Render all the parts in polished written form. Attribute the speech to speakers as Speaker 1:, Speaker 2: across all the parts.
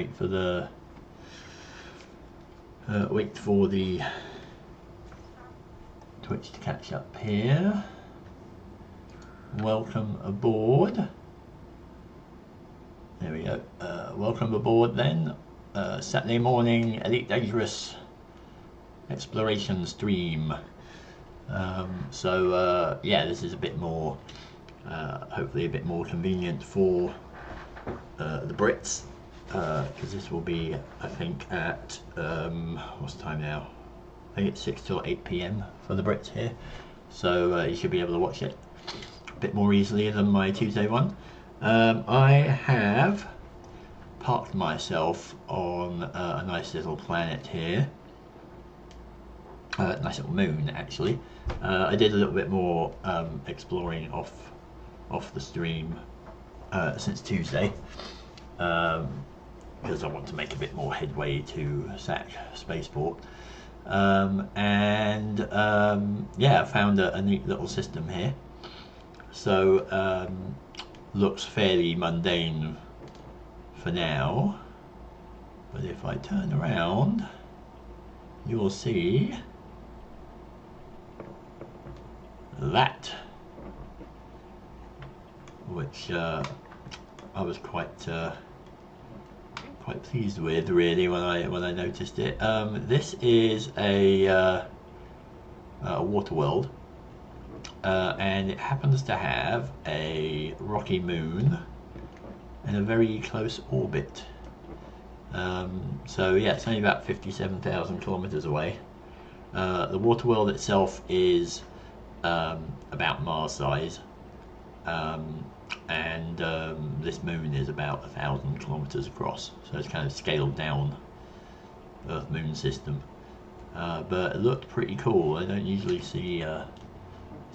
Speaker 1: wait for the Twitch to catch up here. Welcome aboard. There we go. Welcome aboard then. Saturday morning Elite Dangerous exploration stream. Yeah, this is a bit more, hopefully a bit more convenient for the Brits, because this will be, I think, at what's the time now? I think it's 6 till 8 p.m. for the Brits here, so you should be able to watch it a bit more easily than my Tuesday one. I have parked myself on a nice little planet here, nice little moon actually. I did a little bit more exploring off the stream since Tuesday, because I want to make a bit more headway to Sac Spaceport. Yeah, I found a neat little system here. So looks fairly mundane for now, but if I turn around, you'll see that, which I was quite pleased with really when I noticed it. This is a water world, and it happens to have a rocky moon and a very close orbit. So yeah, it's only about 57,000 kilometers away. The water world itself is about Mars size, and this moon is about 1,000 kilometers across, so it's kind of scaled down Earth-Moon system. But it looked pretty cool. I don't usually see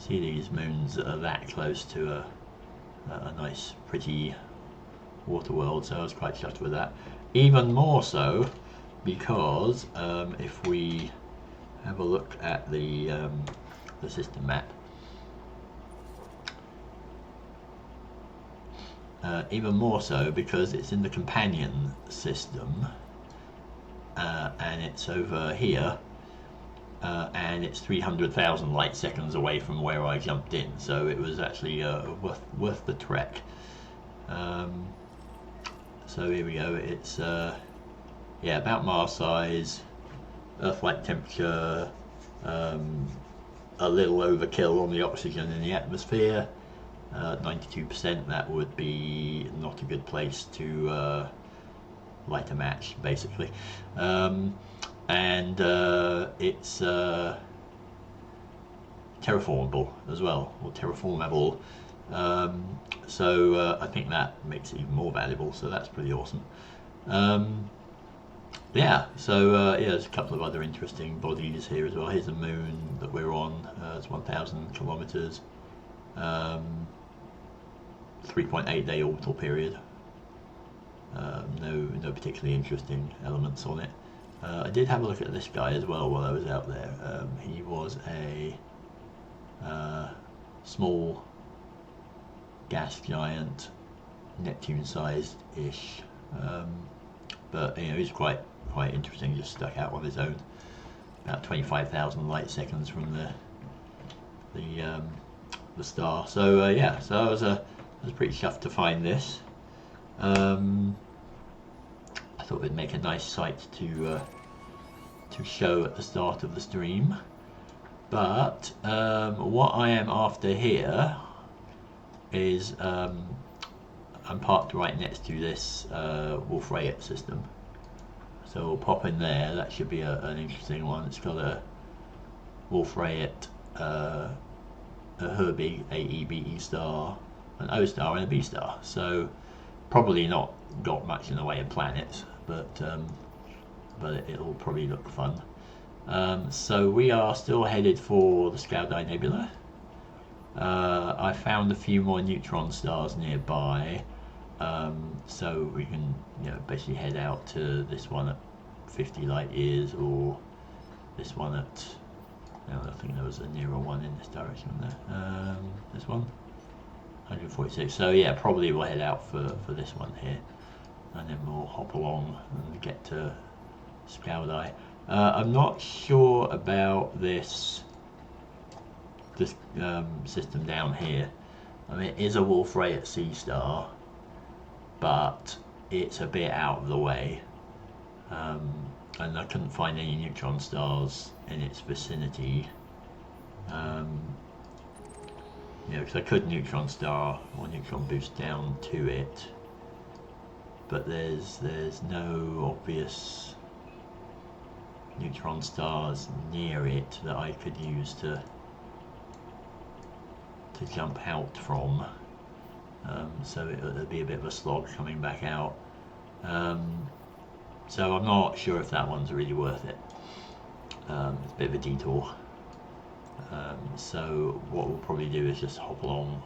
Speaker 1: these moons that are that close to a nice, pretty water world, so I was quite chuffed with that. Even more so because if we have a look at the system map, even more so because it's in the companion system, and it's over here, and it's 300,000 light seconds away from where I jumped in, so it was actually worth the trek. So here we go. It's yeah, about Mars size, Earth-like temperature, a little overkill on the oxygen in the atmosphere, 92%. That would be not a good place to light a match, basically. It's terraformable as well, or terraformable. I think that makes it even more valuable, so that's pretty awesome. Yeah, so yeah, there's a couple of other interesting bodies here as well. Here's the moon that we're on. It's 1,000 kilometers, 3.8 day orbital period. No particularly interesting elements on it. I did have a look at this guy as well while I was out there. He was a small gas giant, Neptune-sized-ish, but you know, he's quite interesting. Just stuck out on his own, about 25,000 light seconds from the star. So yeah, so I was pretty chuffed to find this. I thought it'd make a nice sight to show at the start of the stream. But what I am after here is I'm parked right next to this Wolf-Rayet system, so we'll pop in there. That should be an interesting one. It's got a Wolf-Rayet, a Herbig AE/BE star, an O star, and a B star. So probably not got much in the way of planets, but it'll probably look fun. So we are still headed for the Sacaqawea Nebula. I found a few more neutron stars nearby, so we can, you know, basically head out to this one at 50 light years, or this one at, no, I think there was a nearer one in this direction there. This one, 146. So yeah, probably we'll head out for this one here. and then we'll hop along and get to Sacaqawea. I'm not sure about this system down here. I mean, it is a Wolf Ray at Sea Star, but it's a bit out of the way, and I couldn't find any neutron stars in its vicinity. Because I could neutron star or neutron boost down to it, but there's no obvious neutron stars near it that I could use to jump out from. So it'll be a bit of a slog coming back out. So I'm not sure if that one's really worth it. It's a bit of a detour. So what we'll probably do is just hop along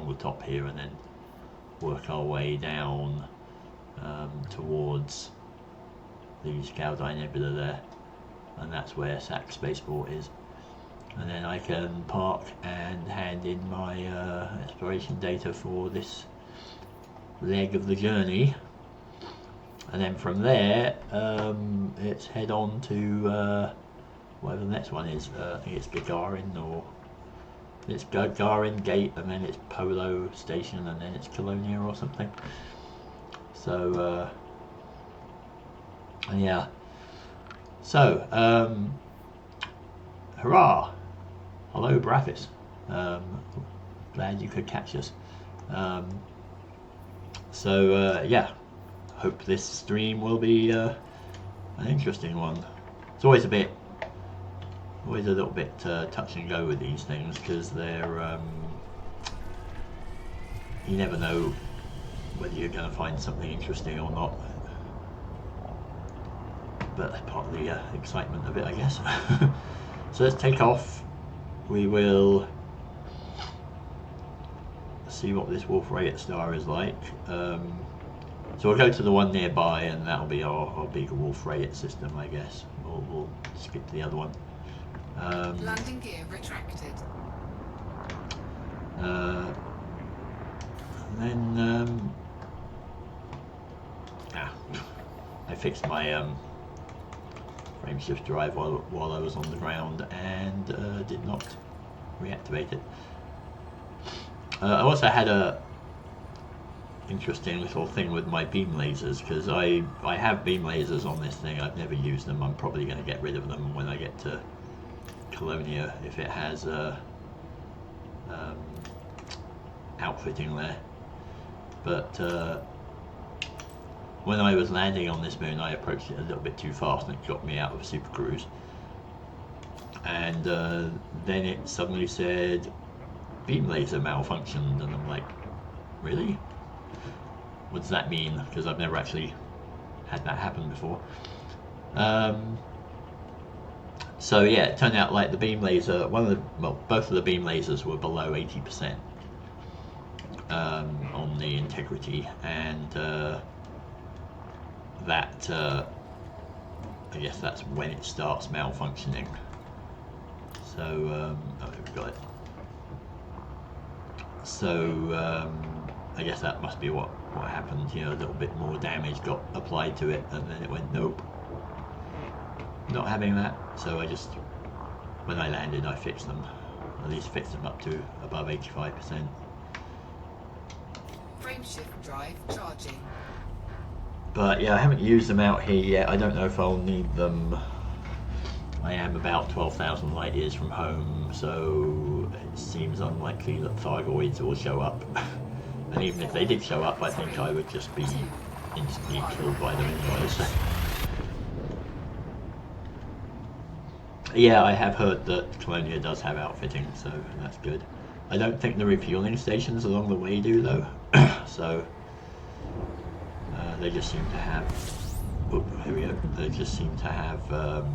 Speaker 1: the top here and then work our way down towards the Sacaqawea Nebula there, and that's where Sac Spaceport is. And then I can park and hand in my exploration data for this leg of the journey, and then from there it's head on to whatever the next one is. I think it's Gagarin, or it's Gagarin Gate, and then it's Polo Station, and then it's Colonia or something. So yeah, so hurrah! Hello, Brathis. Glad you could catch us. Yeah, hope this stream will be an interesting one. It's always a little bit touch and go with these things, because they're you never know whether you're going to find something interesting or not. But that's part of the excitement of it, I guess. So let's take off. We will see what this Wolf Ray star is like. So we'll go to the one nearby, and that'll be our big Wolf Ray system, I guess. We'll skip to the other one.
Speaker 2: Landing gear retracted.
Speaker 1: And then I fixed my frame shift drive while I was on the ground, and did not reactivate it. I also had a interesting little thing with my beam lasers, because I have beam lasers on this thing. I've never used them. I'm probably going to get rid of them when I get to Colonia, if it has outfitting there. But when I was landing on this moon, I approached it a little bit too fast, and it got me out of super cruise. And then it suddenly said beam laser malfunctioned, and I'm like, really? What does that mean? Because I've never actually had that happen before. So yeah, it turned out like the beam laser, both of the beam lasers were below 80% on the integrity, and that I guess that's when it starts malfunctioning. So oh, we've got it. So I guess that must be what happened. You know, a little bit more damage got applied to it, and then it went nope, not having that. So I just, when I landed, I fixed them. At least fixed them up to above 85%.
Speaker 2: Frameshift drive charging.
Speaker 1: But yeah, I haven't used them out here yet. I don't know if I'll need them. I am about 12,000 light years from home, so it seems unlikely that Thargoids will show up. And even if they did show up, I think I would just be instantly killed by them anyways. Yeah, I have heard that Colonia does have outfitting, so that's good. I don't think the refueling stations along the way do, though. So they just seem to have. Oh, here we go. They just seem to have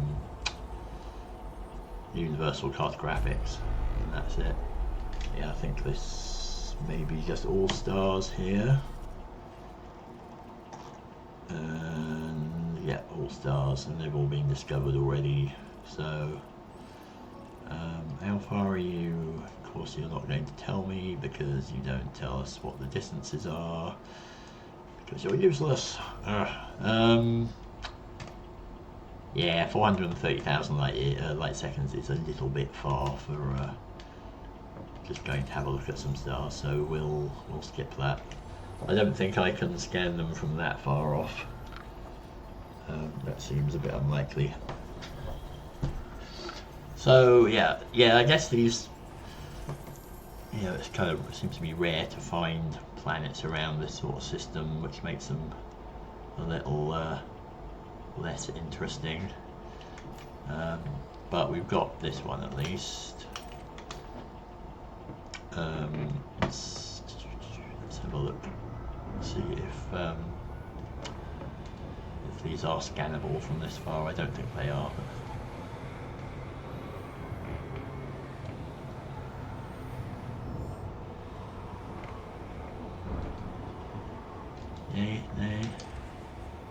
Speaker 1: universal cartographics, and that's it. Yeah, I think this may be just all stars here. And yeah, all stars, and they've all been discovered already. So, how far are you? Of course, you're not going to tell me, because you don't tell us what the distances are, Because you're useless. Yeah, 430,000 light seconds is a little bit far for just going to have a look at some stars, so we'll skip that. I don't think I can scan them from that far off. That seems a bit unlikely. So yeah, I guess these, you know, it seems to be rare to find planets around this sort of system, which makes them a little less interesting. But we've got this one at least. Let's have a look. See if these are scannable from this far. I don't think they are.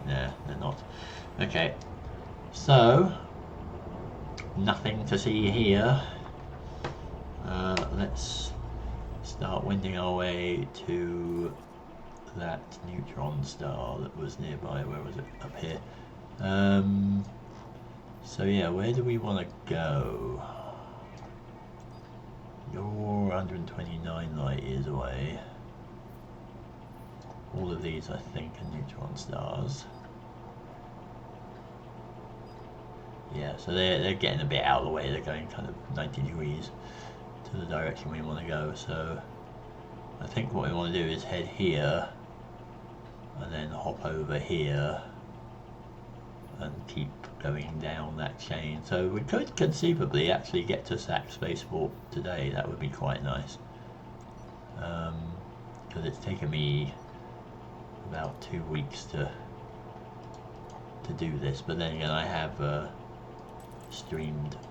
Speaker 1: No, they're not. Okay, so nothing to see here. Let's start wending our way to that neutron star that was nearby. Where was it? Up here. So yeah, where do we want to go? You're 129 light years away. All of these, I think, are neutron stars. Yeah, so they're getting a bit out of the way. They're going kind of 90 degrees to the direction we want to go. So I think what we want to do is head here and then hop over here and keep going down that chain. So we could conceivably actually get to Sac Spaceport today. That would be quite nice. Because it's taken me about 2 weeks to do this, but then again I have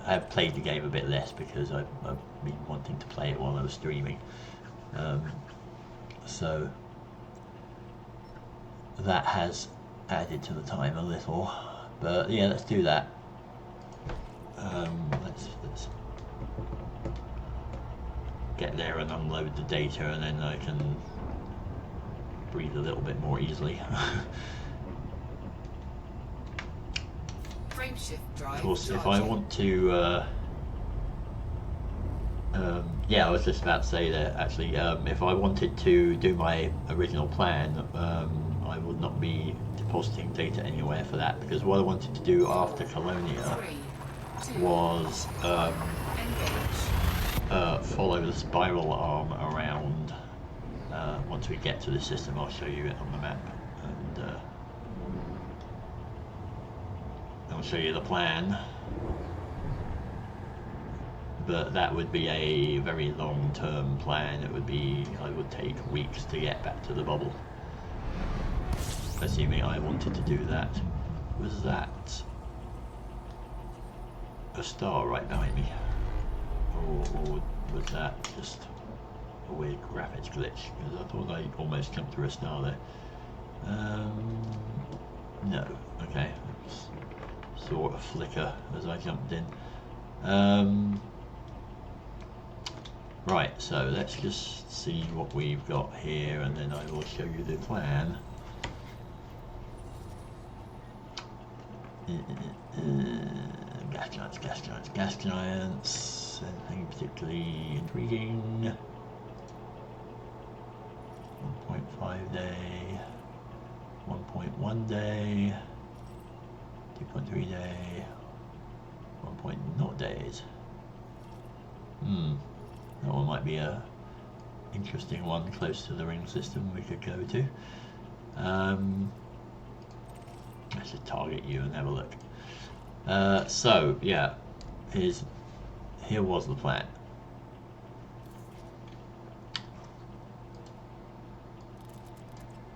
Speaker 1: I've played the game a bit less because I've been wanting to play it while I was streaming, so that has added to the time a little, but yeah, let's do that. Let's get there and unload the data, and then I can breathe a little bit more easily. Of course, if I want to, yeah, I was just about to say that actually, if I wanted to do my original plan, I would not be depositing data anywhere for that, because what I wanted to do after Colonia was follow the spiral arm around. Once we get to the system, I'll show you it on the map, and I'll show you the plan. But that would be a very long-term plan. It would be, I would take weeks to get back to the bubble, assuming I wanted to do that. Was that a star right behind me, or was that just a weird graphics glitch? Because I thought I almost jumped through a star there. No. Okay. Saw a flicker as I jumped in. Right, so let's just see what we've got here, and then I will show you the plan. Gas giants, gas giants, gas giants. Anything particularly intriguing? 1.5 day, 1.1 day, 2.3 day, 1.0 days. That one might be a interesting one close to the ring system we could go to. Let's just target you and have a look. So yeah, here was the plan.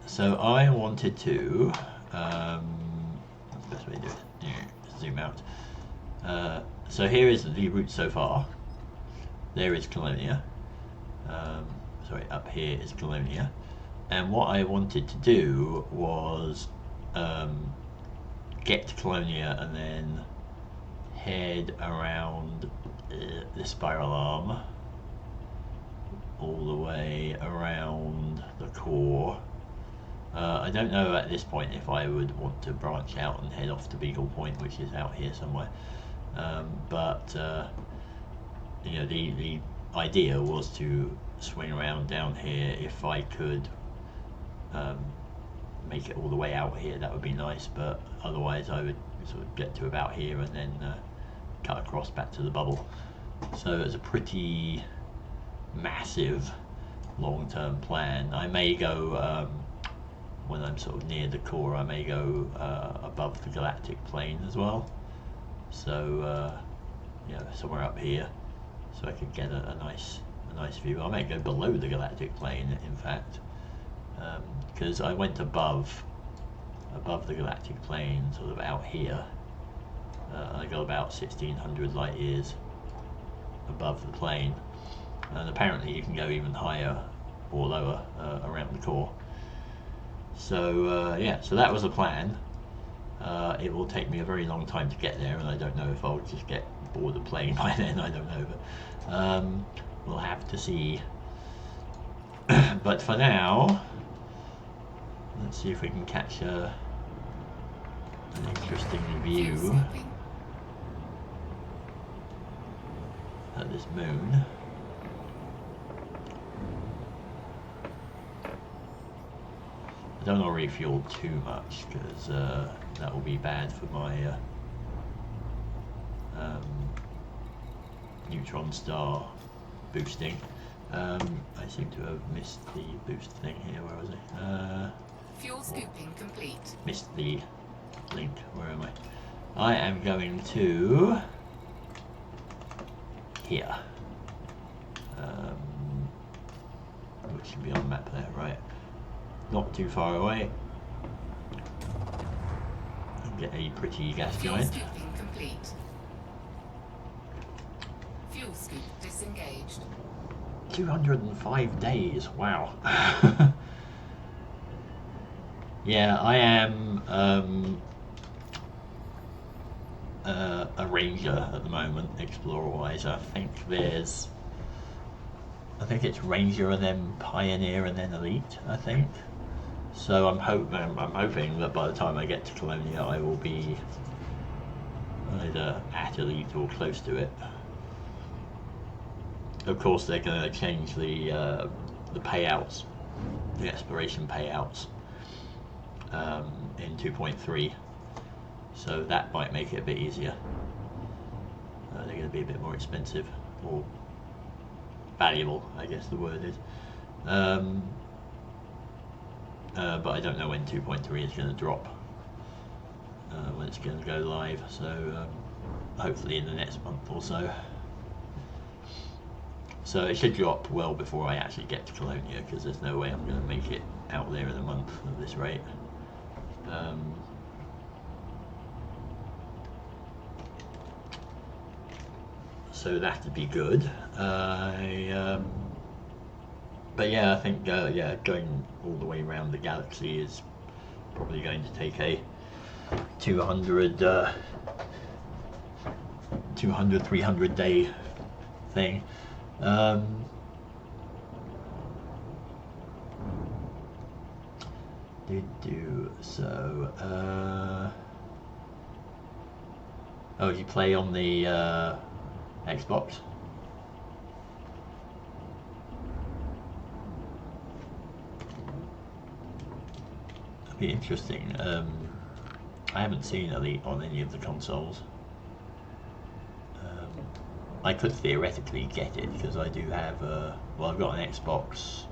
Speaker 1: So I wanted to, that's the best way to do it, yeah, zoom out. So here is the route so far. There is Colonia. Sorry, up here is Colonia. And what I wanted to do was get to Colonia and then head around the spiral arm all the way around the core I don't know at this point if I would want to branch out and head off to Beagle Point, which is out here somewhere. But you know, the idea was to swing around down here. If I could make it all the way out here, that would be nice, but otherwise I would sort of get to about here and then cut across back to the bubble. So it's a pretty massive long-term plan. I may go when I'm sort of near the core, I may go above the galactic plane as well, so you know, somewhere up here, so I could get a nice view. I may go below the galactic plane, in fact, because I went above the galactic plane, sort of out here. I got about 1600 light years above the plane, and apparently you can go even higher or lower around the core. So yeah, so that was the plan. It will take me a very long time to get there, and I don't know if I'll just get bored of playing by then, I don't know, but we'll have to see. But for now, let's see if we can catch an interesting view at this moon. I don't want to refuel too much, because that will be bad for my neutron star boosting. I seem to have missed the boost thing here. Where was it?
Speaker 2: Fuel scooping complete.
Speaker 1: Missed the link. Where am I? I am going to here. Which should be on the map there, right? Not too far away. And get a pretty gas
Speaker 2: Fuel
Speaker 1: giant.
Speaker 2: scooping complete. Fuel scoop disengaged.
Speaker 1: 205 days, wow. Yeah, I am a ranger at the moment, explorer wise. I think it's ranger and then pioneer and then elite, I think. So I'm hoping that by the time I get to Colonia I will be either at elite or close to it. Of course, they're going to change the payouts, the exploration payouts, in 2.3, so that might make it a bit easier. They're going to be a bit more expensive, or valuable, I guess the word is. But I don't know when 2.3 is going to drop, when it's going to go live, so hopefully in the next month or so. So it should drop well before I actually get to Colonia, because there's no way I'm going to make it out there in a month at this rate. So that'd be good. But yeah, I think yeah, going all the way around the galaxy is probably going to take a 300 day thing. Oh, you play on the Xbox? That'd be interesting. I haven't seen Elite on any of the consoles. I could theoretically get it because I do have well, I've got an Xbox.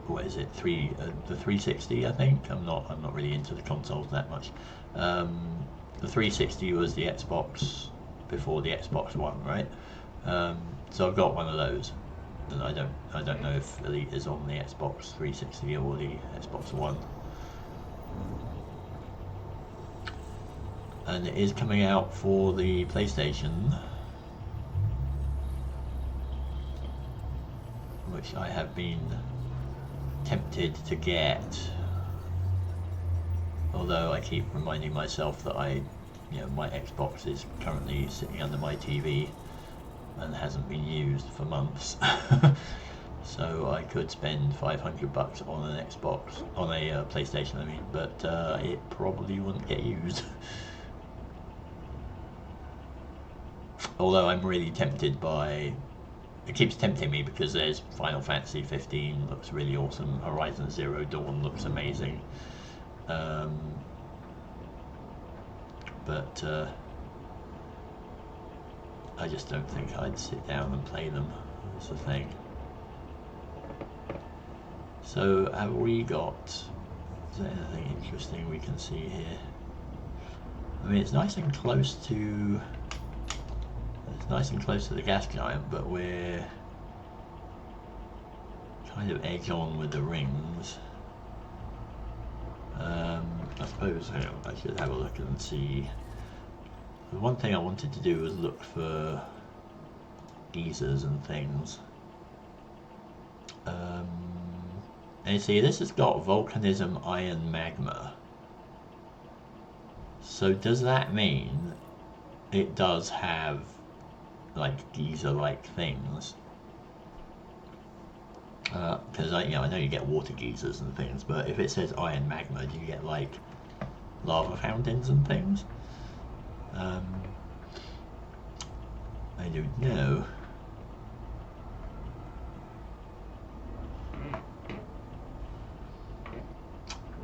Speaker 1: What is it? The 360, I think. I'm not really into the consoles that much. The 360 was the Xbox before the Xbox One, right? So I've got one of those, and I don't know if Elite is on the Xbox 360 or the Xbox One. And it is coming out for the PlayStation, which I have been tempted to get, although I keep reminding myself that my Xbox is currently sitting under my TV and hasn't been used for months. So I could spend $500 on an Xbox, on a PlayStation I mean, but it probably wouldn't get used. Although I'm really tempted by, it keeps tempting me because there's Final Fantasy 15 looks really awesome, Horizon Zero Dawn looks amazing, but I just don't think I'd sit down and play them, that's the thing. So have we got, is there anything interesting we can see here? I mean, it's nice and close to, the gas giant, but we're kind of edge on with the rings. I suppose I should have a look and see. The one thing I wanted to do was look for geysers and things. And you see, this has got volcanism, iron, magma. So does that mean it does have like geyser-like things? Because I know you get water geysers and things, but if it says iron magma, do you get like lava fountains and things? I don't know.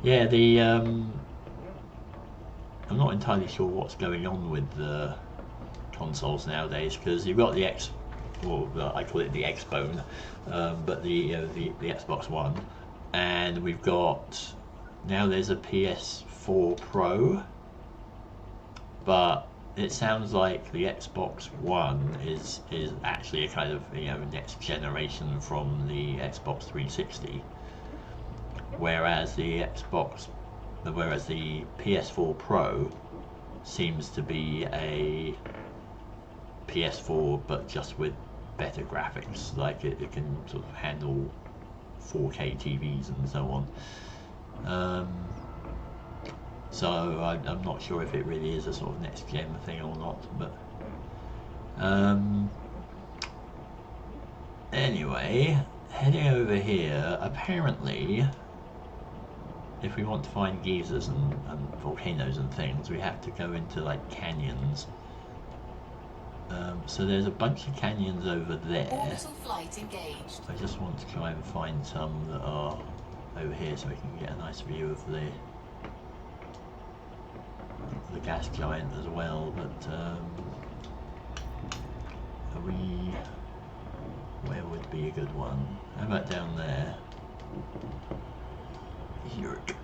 Speaker 1: Yeah, I'm not entirely sure what's going on with the consoles nowadays, because you've got the I call it the Xbone, but the Xbox One, and we've got, now there's a PS4 Pro, but it sounds like the Xbox One is actually a kind of next generation from the Xbox 360. Whereas the PS4 Pro seems to be a PS4 but just with better graphics, like it can sort of handle 4K TVs and so on. So I'm not sure if it really is a sort of next gen thing or not, but anyway, heading over here, apparently if we want to find geysers and volcanoes and things, we have to go into like canyons. So there's a bunch of canyons over there.
Speaker 2: Orbital flight engaged.
Speaker 1: I just want to try and find some that are over here so we can get a nice view of the gas giant as well. But where would be a good one? How about down there? Yerk.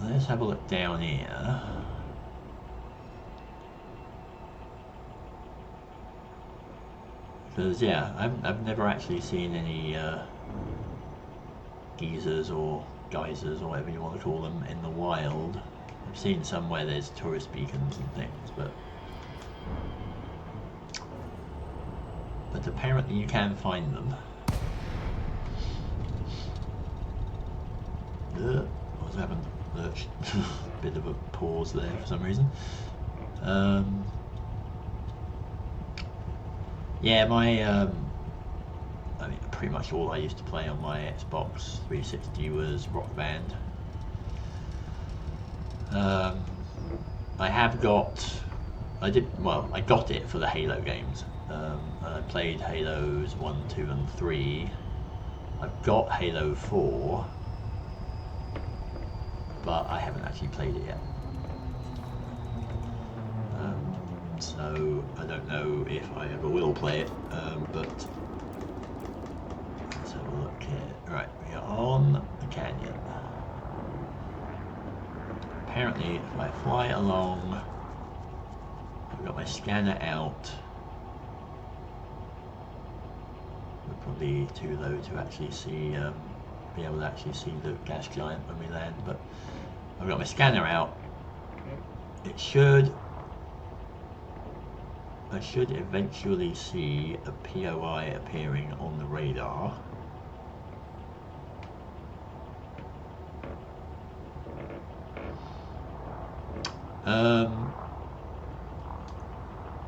Speaker 1: Let's have a look down here. Because yeah, I've never actually seen any geysers or geysers or whatever you want to call them in the wild. I've seen some where there's tourist beacons and things, but apparently you can find them. What's happened? Bit of a pause there for some reason. Yeah, my I mean, pretty much all I used to play on my Xbox 360 was Rock Band. I got it for the Halo games. I played Halos 1, 2 and 3. I've got Halo 4, but I haven't actually played it yet. So I don't know if I ever will play it, but let's have a look here. Right, we are on the canyon. Apparently, if I fly along, I've got my scanner out. We're probably too low to actually see, be able to actually see the gas giant when we land, but I've got my scanner out. I should eventually see a POI appearing on the radar.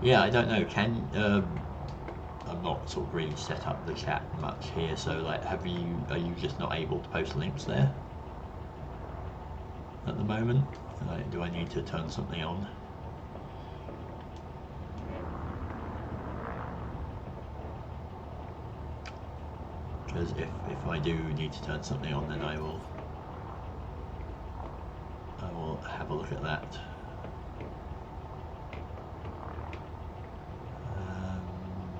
Speaker 1: Yeah, I don't know. I'm not sort of really set up the chat much here. So like, are you just not able to post links there at the moment? Like, do I need to turn something on? Because if I do need to turn something on, then I will have a look at that.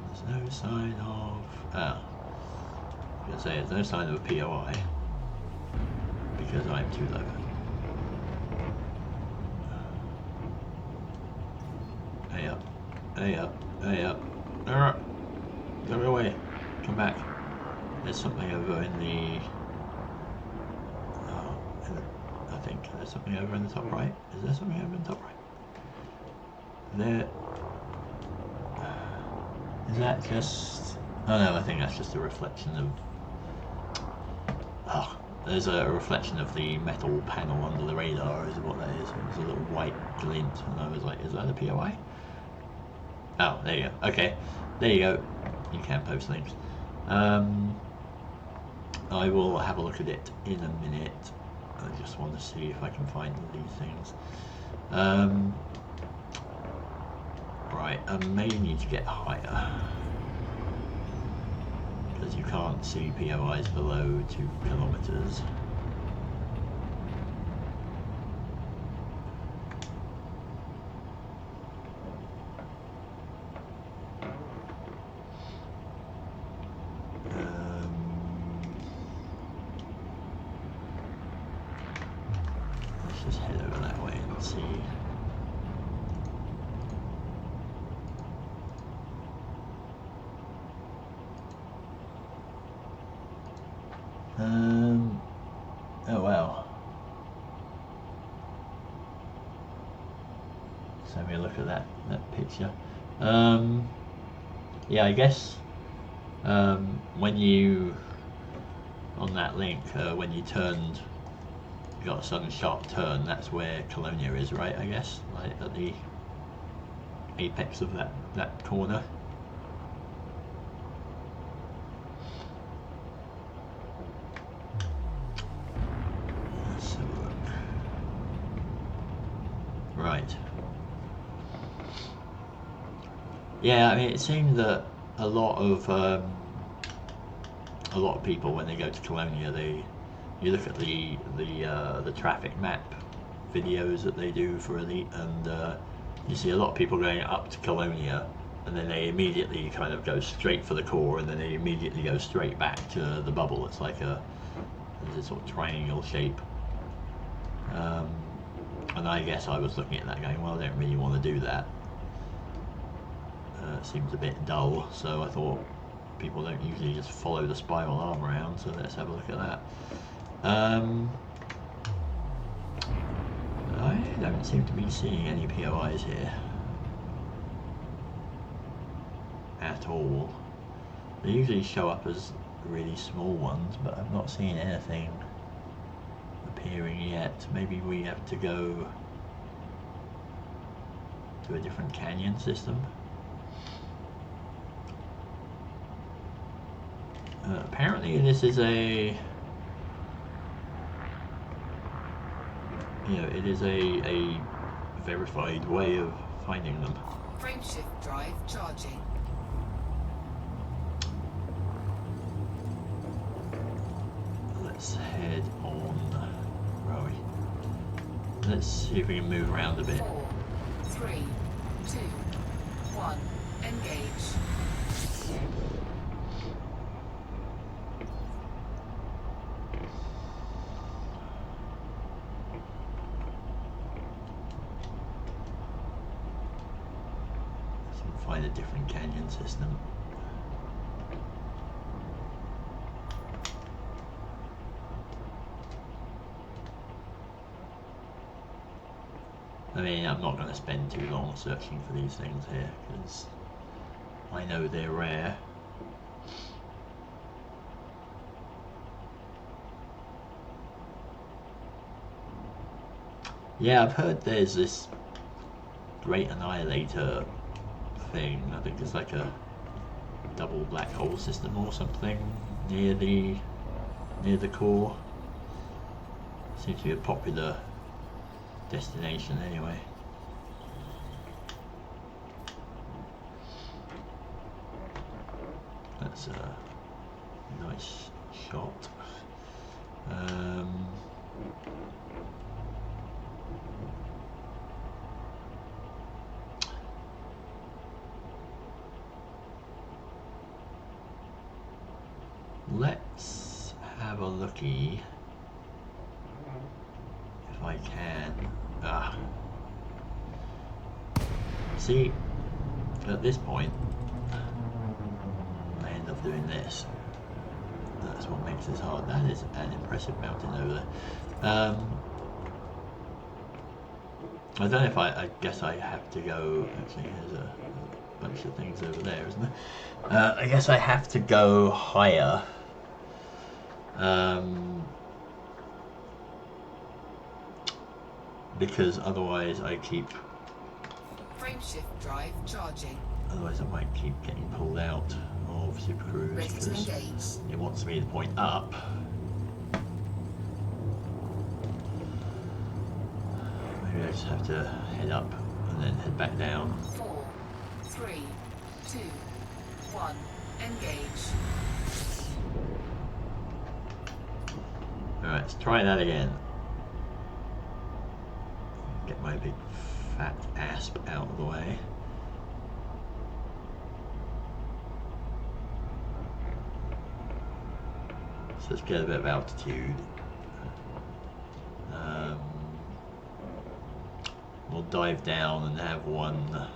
Speaker 1: There's no sign of... I was going to say, there's no sign of a POI because I'm too low. Hey up, hey up, hey up. Go away, come back. There's something over in the... I think there's something over in the top right. Is there something over in the top right? There... Is that just... Oh no, I think that's just a reflection of... Oh, there's a reflection of the metal panel under the radar is what that is. It's a little white glint and I was like, is that a POI? Oh, there you go. Okay, there you go. You can post links. I will have a look at it in a minute. I just want to see if I can find these things. Right, I may need to get higher because you can't see POIs below 2 kilometers. Let's just head over that way and see. Oh wow. Let's have a look at that picture. Yeah, I guess when you on that link when you turned, you got a sudden sharp turn. That's where Colonia is, right? I guess, like at the apex of that corner. Right. Yeah, I mean, it seemed that a lot of people when they go to Colonia, you look at the traffic map videos that they do for Elite, and you see a lot of people going up to Colonia, and then they immediately kind of go straight for the core, and then they immediately go straight back to the bubble. It's like a sort of triangle shape. And I guess I was looking at that going, well, I don't really want to do that. It seems a bit dull, so I thought people don't usually just follow the spiral arm around, so let's have a look at that. I don't seem to be seeing any POIs here at all. They usually show up as really small ones, but I've not seen anything appearing yet. Maybe we have to go to a different canyon system. Apparently this is a, it is a verified way of finding them.
Speaker 2: Frameshift drive charging.
Speaker 1: Let's head on. Where are we? Let's see if we can move around a bit.
Speaker 2: 4, 3, 2, 1, engage.
Speaker 1: Find a different canyon system. I mean, I'm not going to spend too long searching for these things here because I know they're rare. Yeah, I've heard there's this Great Annihilator thing. I think it's like a double black hole system or something near the core. Seems to be a popular destination anyway. That's a nice shot. Let's have a looky if I can. See, at this point I end up doing this. That's what makes this hard. That is an impressive mountain over there. I don't know if I guess I have to go. Actually, there's a bunch of things over there, isn't there? I guess I have to go higher. Because otherwise I keep.
Speaker 2: Frameshift drive charging.
Speaker 1: Otherwise I might keep getting pulled out of Super Cruise because it wants me to point up. Maybe I just have to head up and then head back down.
Speaker 2: 4, 3, 2, 1, engage.
Speaker 1: Alright, let's try that again. Get my big fat asp out of the way. So let's get a bit of altitude. We'll dive down and have one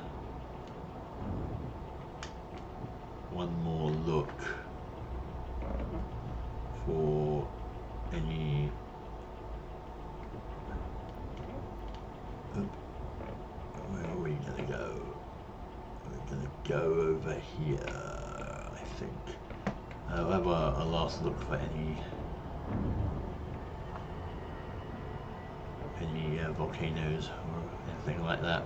Speaker 1: more look for any. Where are we gonna go? We're gonna go over here, I think. We'll have a last look for any volcanoes or anything like that.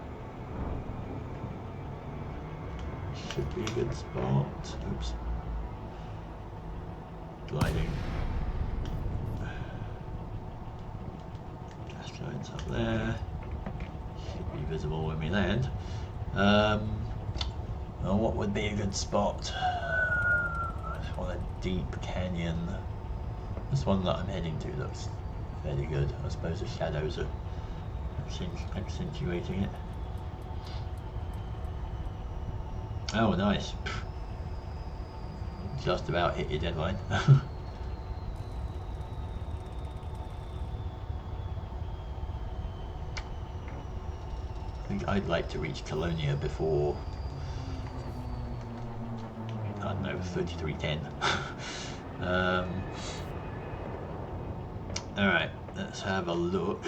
Speaker 1: Should be a good spot. Oops. Gliding. Gas giants up there. Should be visible when we land. Well, what would be a good spot? I just want a deep canyon. This one that I'm heading to looks fairly good. I suppose the shadows are accentuating it. Oh, nice. Just about hit your deadline. I think I'd like to reach Colonia before, I don't know, 3310. Alright, let's have a look.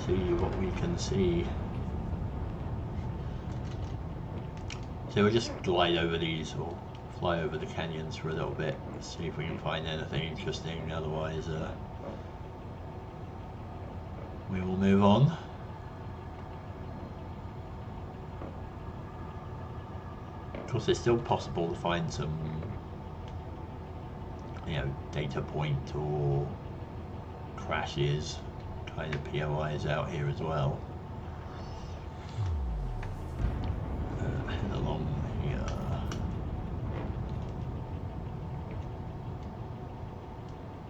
Speaker 1: See what we can see. So we'll just glide over these or fly over the canyons for a little bit, see if we can find anything interesting, otherwise we will move on. Of course it's still possible to find some, you know, data point or crashes kind of POIs out here as well. Head along here.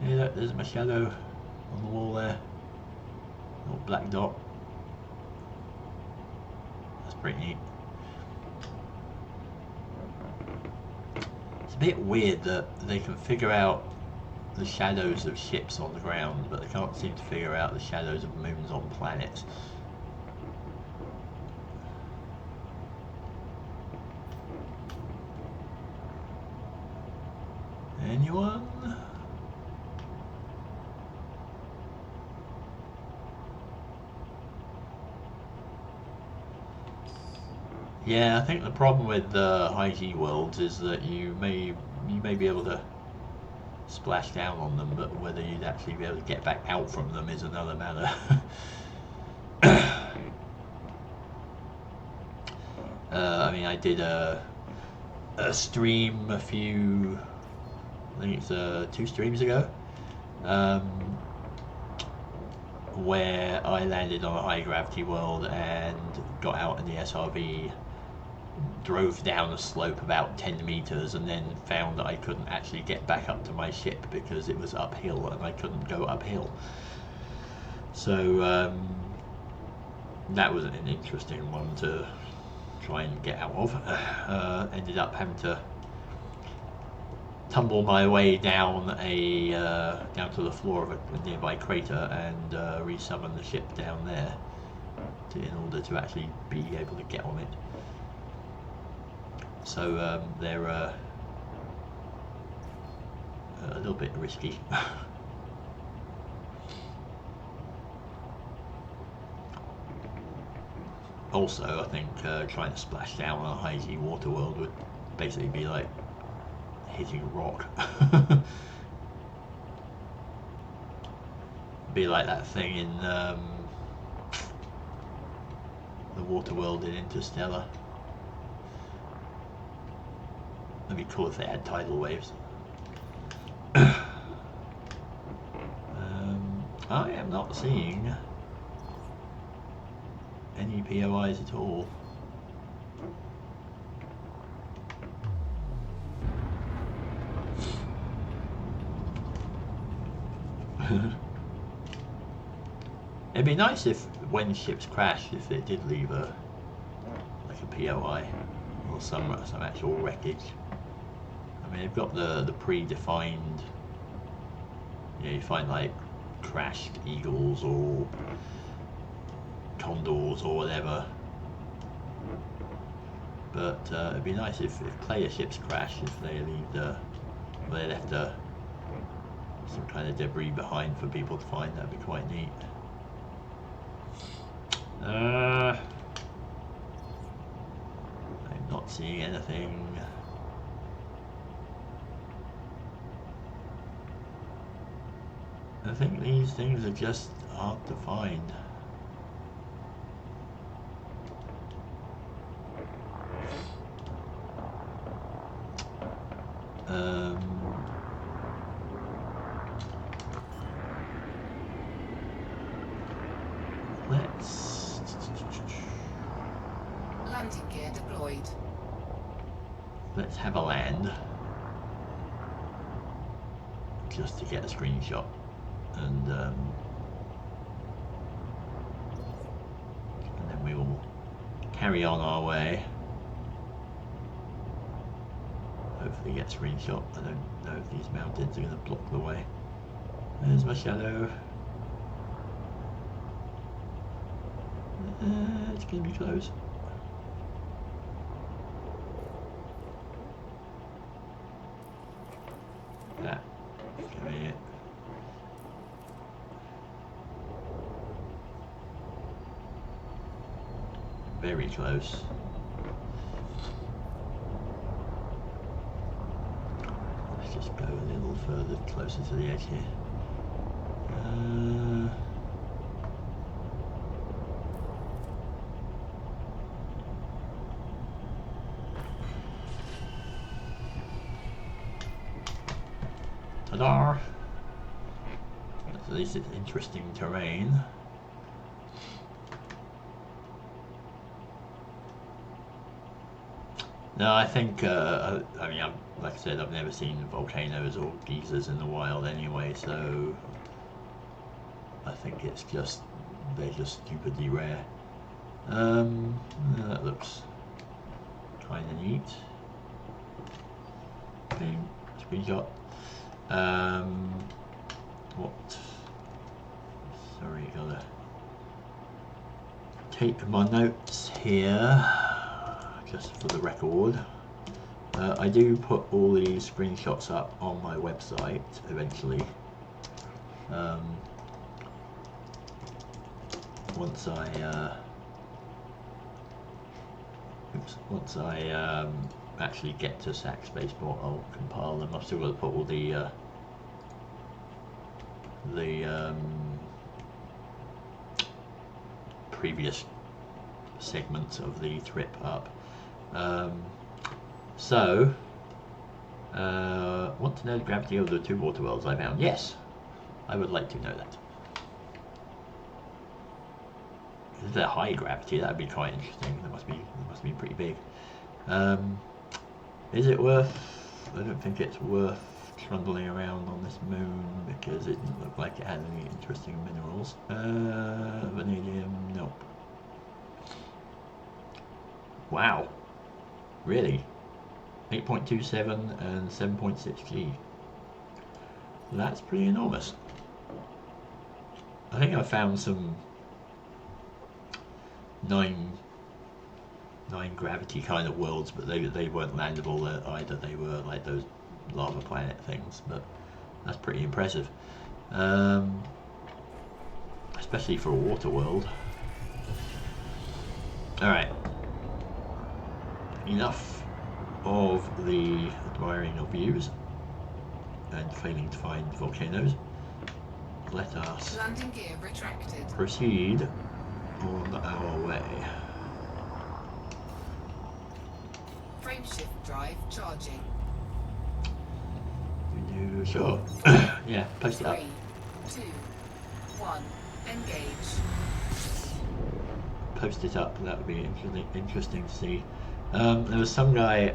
Speaker 1: Yeah, look, there's my shadow on the wall there. Little black dot. That's pretty neat. It's a bit weird that they can figure out the shadows of ships on the ground, but they can't seem to figure out the shadows of moons on planets. Anyone? Yeah, I think the problem with high G worlds is that you may be able to splash down on them, but whether you'd actually be able to get back out from them is another matter. I mean, I did a stream a few, I think it's 2 streams ago, where I landed on a high gravity world and got out in the SRV, drove down a slope about 10 meters, and then found that I couldn't actually get back up to my ship because it was uphill and I couldn't go uphill. So that was an interesting one to try and get out of. Ended up having to tumble my way down down to the floor of a nearby crater and resummon the ship down there in order to actually be able to get on it. So they're a little bit risky. Also, I think trying to splash down on a high G water world would basically be like hitting a rock. Be like that thing in the water world in Interstellar. That'd be cool if they had tidal waves. I am not seeing any POIs at all. It'd be nice if, when ships crash, if they did leave a POI or some actual wreckage. I mean, they've got the predefined. You find like crashed eagles or condors or whatever. But it'd be nice if player ships crash, if they left some kind of debris behind for people to find. That'd be quite neat. I'm not seeing anything. I think these things are just hard to find.
Speaker 2: Landing gear deployed.
Speaker 1: Let's have a land just to get a screenshot, and then we will carry on our way. Hopefully get a screenshot. I don't know if these mountains are going to block the way. There's my shadow. It's going to be close. That. Come here. Very close. Let's just go a little further closer to the edge here. Ta-da! At least it's interesting terrain. No, I think, I mean, like I said, I've never seen volcanoes or geysers in the wild anyway, so I think it's just, they're just stupidly rare. That looks kind of neat. Bing, screenshot. What? Sorry, gotta take my notes here, just for the record. I do put all these screenshots up on my website eventually. Once I actually get to Sac Spaceport, I'll compile them. I've still got to put all the previous segments of the trip up. So, want to know the gravity of the 2 water worlds I found? Yes, I would like to know that. If they're high gravity, that would be quite interesting. That must be pretty big. Is it worth? I don't think it's worth trundling around on this moon because it didn't look like it had any interesting minerals. Vanadium, nope. Wow, really? 8.27 and 7.6 G. That's pretty enormous. I think I found some 9 gravity kind of worlds, but they weren't landable either. They were like those lava planet things, but that's pretty impressive, especially for a water world. Alright, enough of the admiring of views and failing to find volcanoes. Let us
Speaker 2: Landing gear retracted.
Speaker 1: proceed on our way.
Speaker 2: Frameshift drive charging.
Speaker 1: Sure. Yeah, post it up.
Speaker 2: 3, 2, 1. Engage.
Speaker 1: Post it up. That would be interesting to see. There was some guy,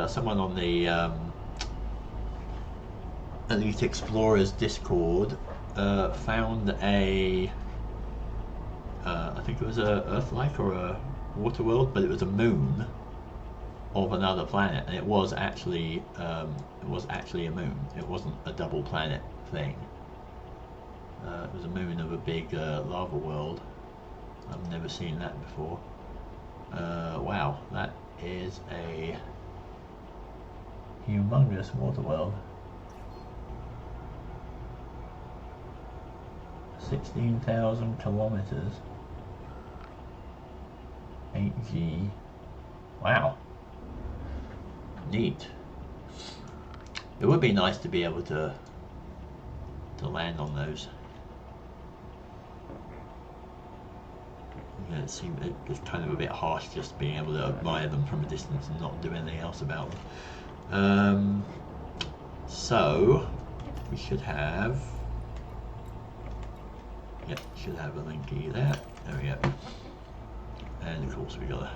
Speaker 1: someone on the Elite Explorers Discord found a, I think it was a Earth-like or a water world, but it was a moon of another planet, and it was actually a moon. It wasn't a double planet thing. It was a moon of a big lava world. I've never seen that before. Wow, that is a humongous water world. 16,000 kilometers. 8G. Wow. Neat. It would be nice to be able to land on those. Yeah, it's kind of a bit harsh just being able to admire them from a distance and not do anything else about them. So we should have, yep, should have a linky there. There we go. And of course we gotta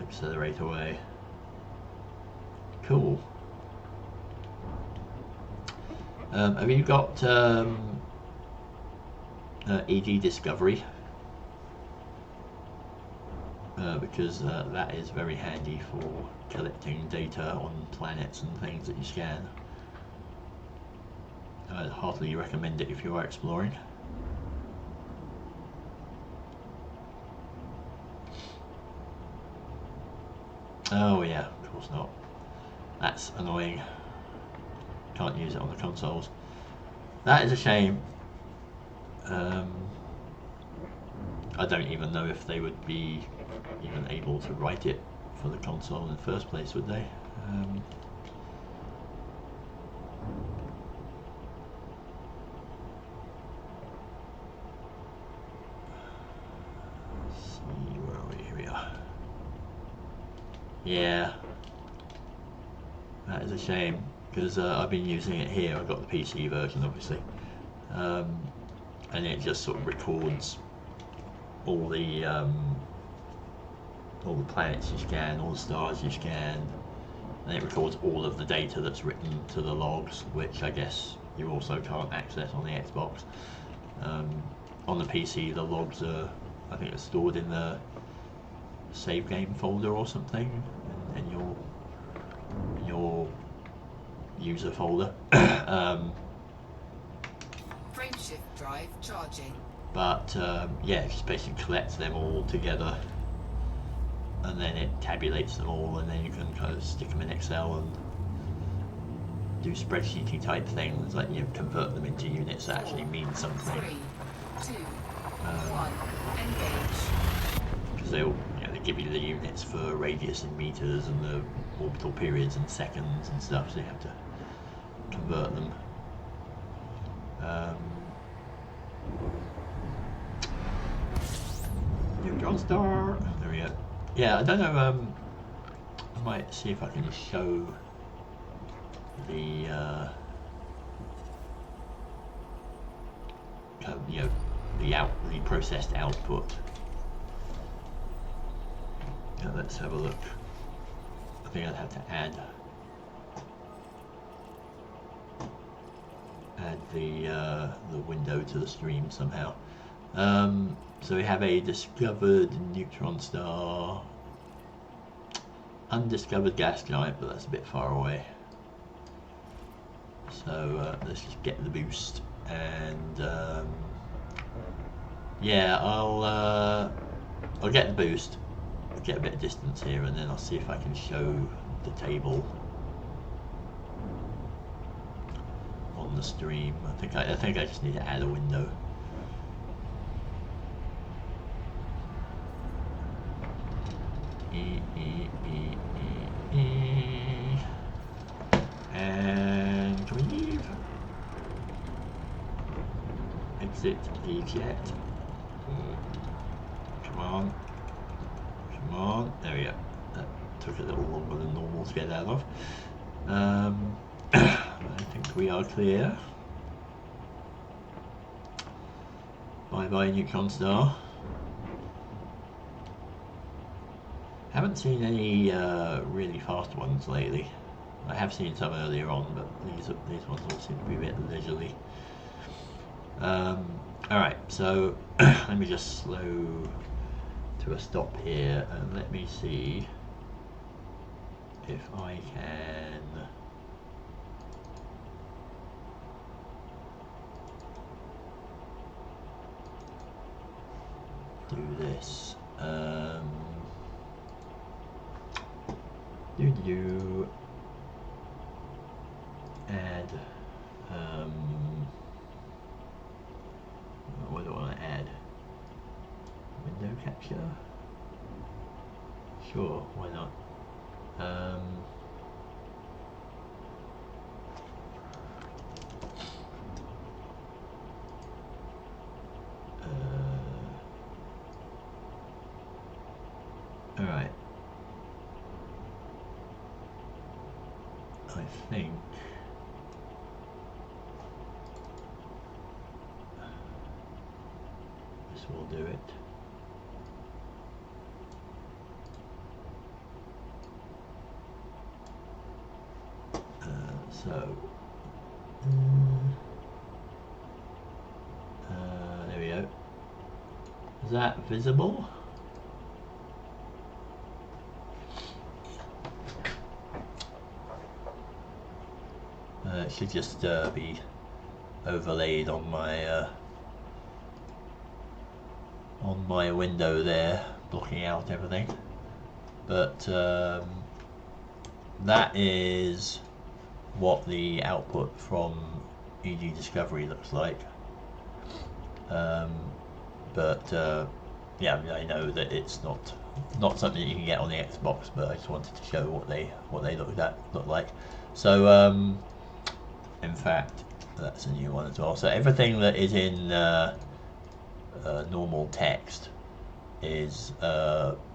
Speaker 1: accelerate away. Cool. Have you got ED Discovery? Because that is very handy for collecting data on planets and things that you scan. I'd heartily recommend it if you are exploring. Oh yeah, of course not. That's annoying. Can't use it on the consoles. That is a shame. I don't even know if they would be even able to write it for the console in the first place, would they? Let's see, where are we? Here we are. Yeah, that is a shame because I've been using it here. I've got the PC version, obviously, and it just sort of records all the planets you scan, all the stars you scan, and it records all of the data that's written to the logs, which I guess you also can't access on the Xbox. On the PC, the logs are, I think, are stored in the save game folder or something, in your user folder.
Speaker 2: Frameshift drive charging.
Speaker 1: But yeah, it just basically collects them all together, and then it tabulates them all, and then you can kind of stick them in Excel and do spreadsheety type things, like you convert them into units that actually mean something.
Speaker 2: 3, 2, 1. Engage.
Speaker 1: Because they all, they give you the units for radius in meters and the orbital periods in seconds and stuff, so you have to convert them. Neutron star. There we yeah, I don't know. I might see if I can show the you know, the processed output. Yeah, let's have a look. I think I'd have to add the window to the stream somehow. So we have a discovered neutron star, undiscovered gas giant, but that's a bit far away. So let's just get the boost, and yeah, I'll get the boost, get a bit of distance here, and then I'll see if I can show the table on the stream. I think I just need to add a window. And can we leave? Exit the jet. Come on. Come on. There we go. That took a little longer than normal to get out of. I think we are clear. Bye bye, neutron star. Haven't seen any really fast ones lately. I have seen some earlier on, but these ones all seem to be a bit leisurely. Alright, so let me just slow to a stop here, and let me see if I can do this. Add what do I want to add? Window capture? Sure, why not? Alright. I think this will do it. There we go. Is that visible? It should just be overlaid on my window there, blocking out everything. But that is what the output from EG Discovery looks like. Yeah, I mean, I know that it's not something that you can get on the Xbox, but I just wanted to show what they look like. So in fact, that's a new one as well. So everything that is in normal text is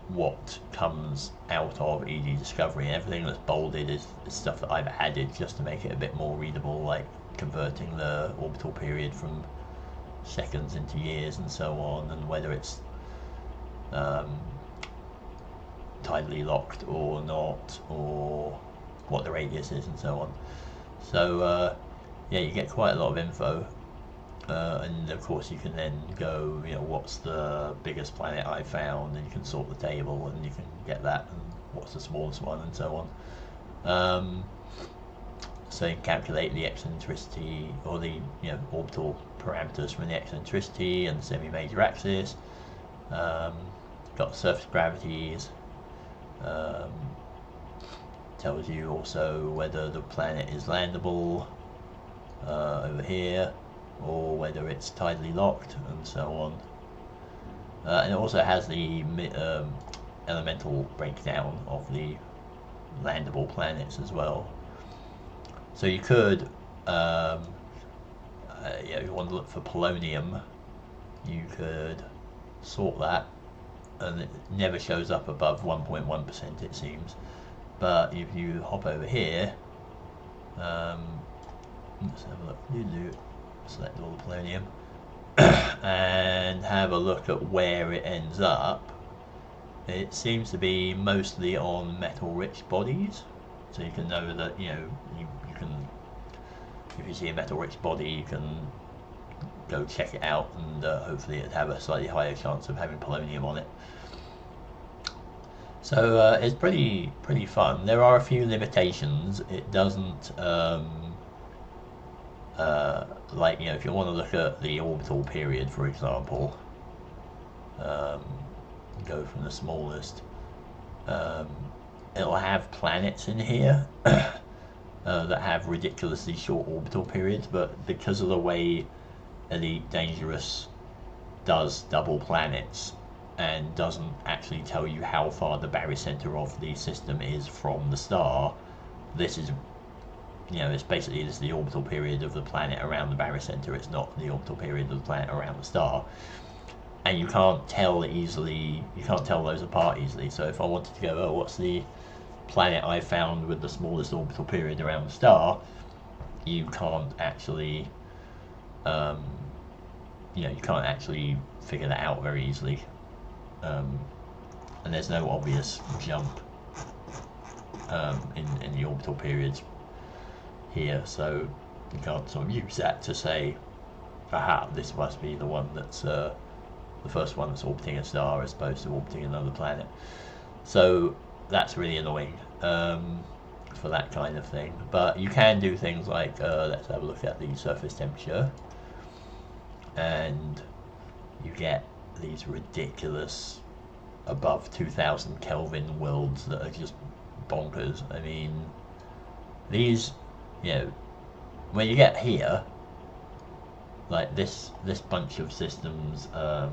Speaker 1: what comes out of EG Discovery. Everything that's bolded is stuff that I've added just to make it a bit more readable, like converting the orbital period from seconds into years and so on, and whether it's tidally locked or not, or what the radius is and so on. So yeah, you get quite a lot of info, and of course you can then go, you know, what's the biggest planet I found, and you can sort the table and you can get that, and what's the smallest one and so on. So you can calculate the eccentricity, or the orbital parameters from the eccentricity and the semi-major axis. Got surface gravities. Tells you also whether the planet is landable over here, or whether it's tidally locked, and so on. And it also has the elemental breakdown of the landable planets as well. So you could, if you want to look for polonium, you could sort that and it never shows up above 1.1%, it seems. But if you hop over here, let's have a look. Select all the polonium and have a look at where it ends up. It seems to be mostly on metal-rich bodies, so you can know that, you know, you can, if you see a metal-rich body, you can go check it out, and hopefully it'd have a slightly higher chance of having polonium on it. So it's pretty fun. There are a few limitations. It doesn't like, you know, if you want to look at the orbital period, for example, go from the smallest, it'll have planets in here that have ridiculously short orbital periods, but because of the way Elite Dangerous does double planets and doesn't actually tell you how far the barycenter of the system is from the star, this is, you know, it's basically this is the orbital period of the planet around the barycenter. It's not the orbital period of the planet around the star, and you can't tell easily. You can't tell those apart easily. So if I wanted to go, oh, what's the planet I found with the smallest orbital period around the star, you can't actually, you know, you can't actually figure that out very easily, and there's no obvious jump in the orbital periods here, so you can't sort of use that to say, aha, this must be the one that's the first one that's orbiting a star as opposed to orbiting another planet. So that's really annoying for that kind of thing. But you can do things like, let's have a look at the surface temperature, and you get these ridiculous above 2000 Kelvin worlds that are just bonkers. I mean, these, you know, when you get here, like this bunch of systems that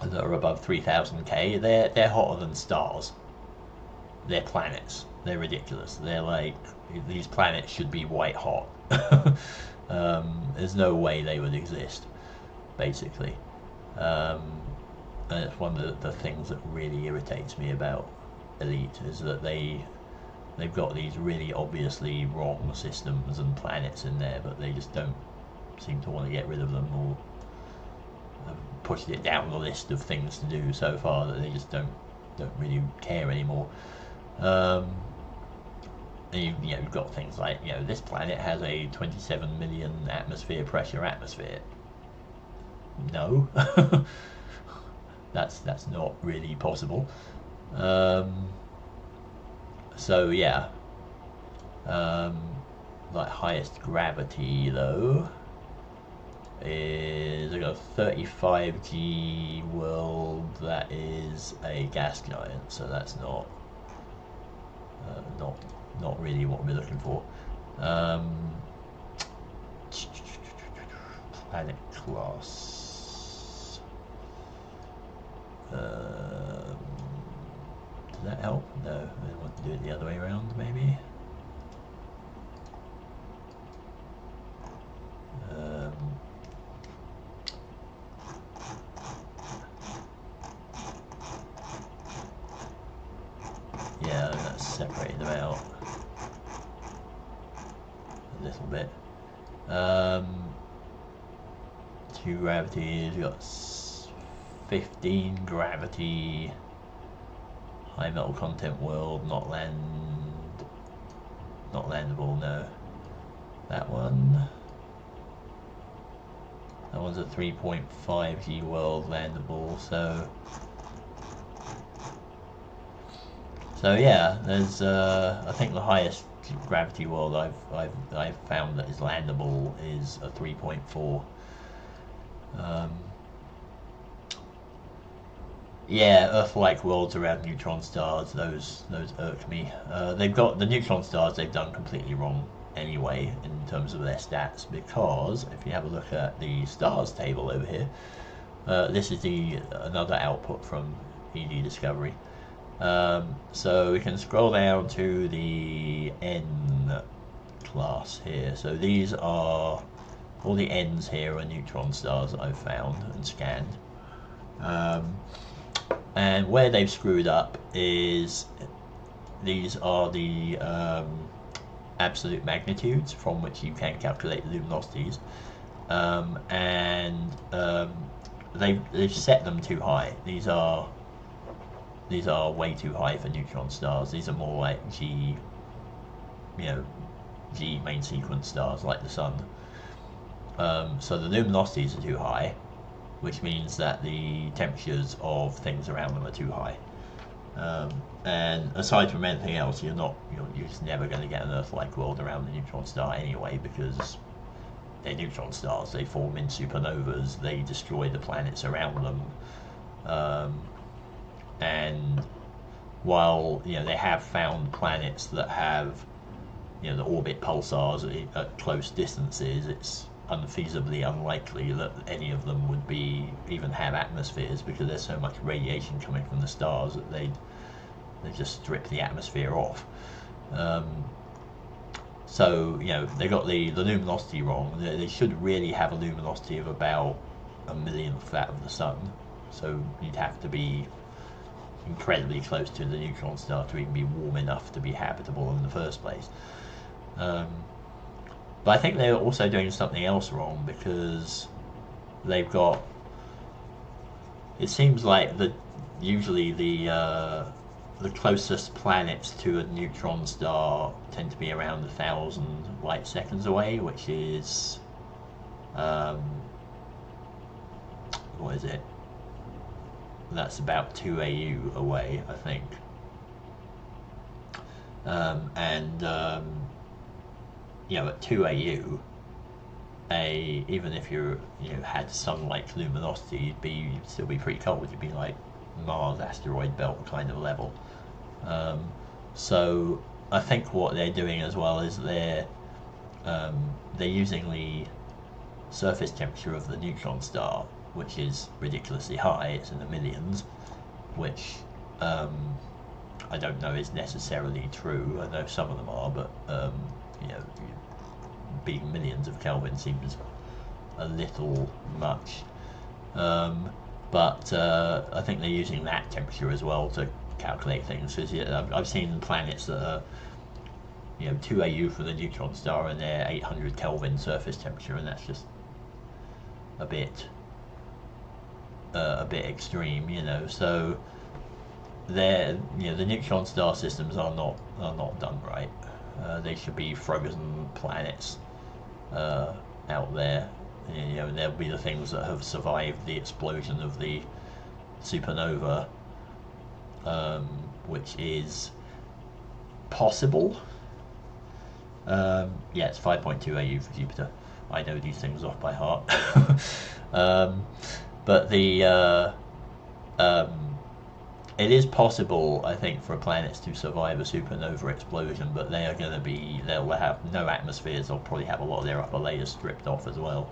Speaker 1: are above 3000 K, they're hotter than stars. They're planets. They're ridiculous. They're like, these planets should be white hot. There's no way they would exist, basically. And it's one of the things that really irritates me about Elite, is that they've got these really obviously wrong systems and planets in there, but they just don't seem to want to get rid of them, or have pushed it down the list of things to do so far that they just don't really care anymore. And you've got things like, you know, this planet has a 27 million atmosphere pressure atmosphere. No, that's not really possible. So yeah, like highest gravity though is, I got a 35G world that is a gas giant, so that's not really what we're looking for. Planet class. Does that help? No, I want to do it the other way around, maybe. Yeah, let's separate them out a little bit. 2 gravities, you got 15 gravity, high metal content world, not landable, no. That one's a 3.5G world landable, so yeah, there's I think the highest gravity world I've found that is landable is a 3.4. Yeah, Earth-like worlds around neutron stars, those irk me. They've got the neutron stars, they've done completely wrong anyway in terms of their stats, because if you have a look at the stars table over here, this is another output from ED Discovery. So we can scroll down to the N class here. So these are all the N's here are neutron stars that I've found and scanned. And where they've screwed up is these are the absolute magnitudes from which you can calculate luminosities, and they've set them too high. These are way too high for neutron stars. These are more like G main sequence stars like the sun. So the luminosities are too high, which means that the temperatures of things around them are too high. And aside from anything else, you're just never going to get an Earth-like world around the neutron star anyway, because they're neutron stars. They form in supernovas. They destroy the planets around them. And while they have found planets that have the orbit pulsars at close distances, it's unfeasibly unlikely that any of them would even have atmospheres, because there's so much radiation coming from the stars that they just strip the atmosphere off. So they got the luminosity wrong. They should really have a luminosity of about a millionth that of the sun. So you'd have to be incredibly close to the neutron star to even be warm enough to be habitable in the first place. But I think they're also doing something else wrong, because they've got, it seems like usually the closest planets to a neutron star tend to be around 1,000 light seconds away, which is what is it? That's about 2 AU away, I think. At 2 AU, even if you had sun-like luminosity, you'd still be pretty cold. You'd be like Mars asteroid belt kind of level. So I think what they're doing as well is they're using the surface temperature of the neutron star, which is ridiculously high. It's in the millions, which I don't know is necessarily true. I know some of them are, but being millions of Kelvin seems a little much. But I think they're using that temperature as well to calculate things. Because I've seen planets that are 2 AU for the neutron star, and they're 800 Kelvin surface temperature, and that's just a bit extreme, So the neutron star systems are not done right. They should be frozen planets out there. There'll be the things that have survived the explosion of the supernova, which is possible. It's 5.2 AU for Jupiter. I know these things off by heart. But it is possible, I think, for planets to survive a supernova explosion, but they'll have no atmospheres. They'll probably have a lot of their upper layers stripped off as well,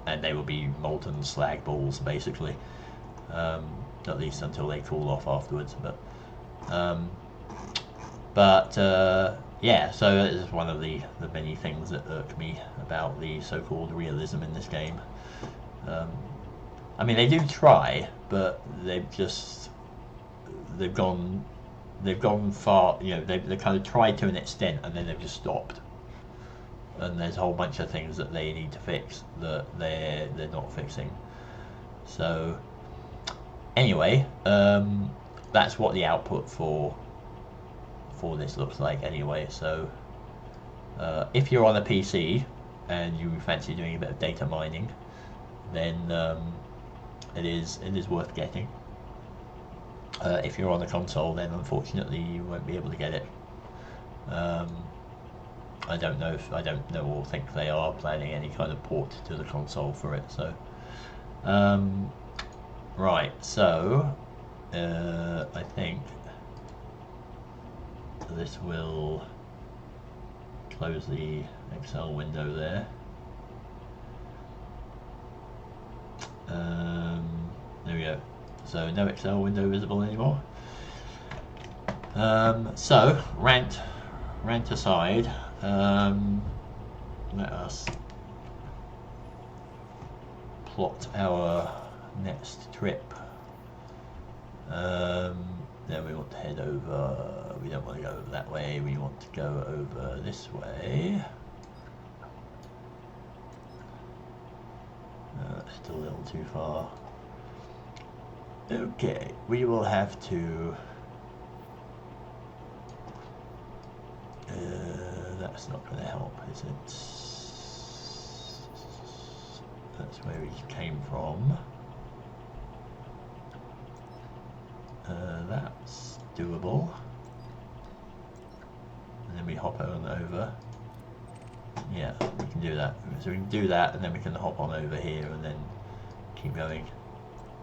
Speaker 1: and they will be molten slag balls, basically, at least until they cool off afterwards. So it is one of the many things that irk me about the so-called realism in this game. I mean, they do try, but they've gone far. They've kind of tried to an extent, and then they've just stopped. And there's a whole bunch of things that they need to fix that they're not fixing. So anyway, that's what the output for this looks like anyway. So if you're on a PC and you fancy doing a bit of data mining, then it is worth getting. If you're on the console, then unfortunately you won't be able to get it. I don't know or think they are planning any kind of port to the console for it. So right, so I think this will close the Excel window there. There we go. So no Excel window visible anymore. So rant aside, let us plot our next trip Then we want to head over, we don't want to go over that way, we want to go over this way. Still a little too far. Okay, we will have to... that's not going to help, is it? That's where we came from. That's doable. And then we hop on over. Yeah, we can do that. So we can do that, and then we can hop on over here and then keep going.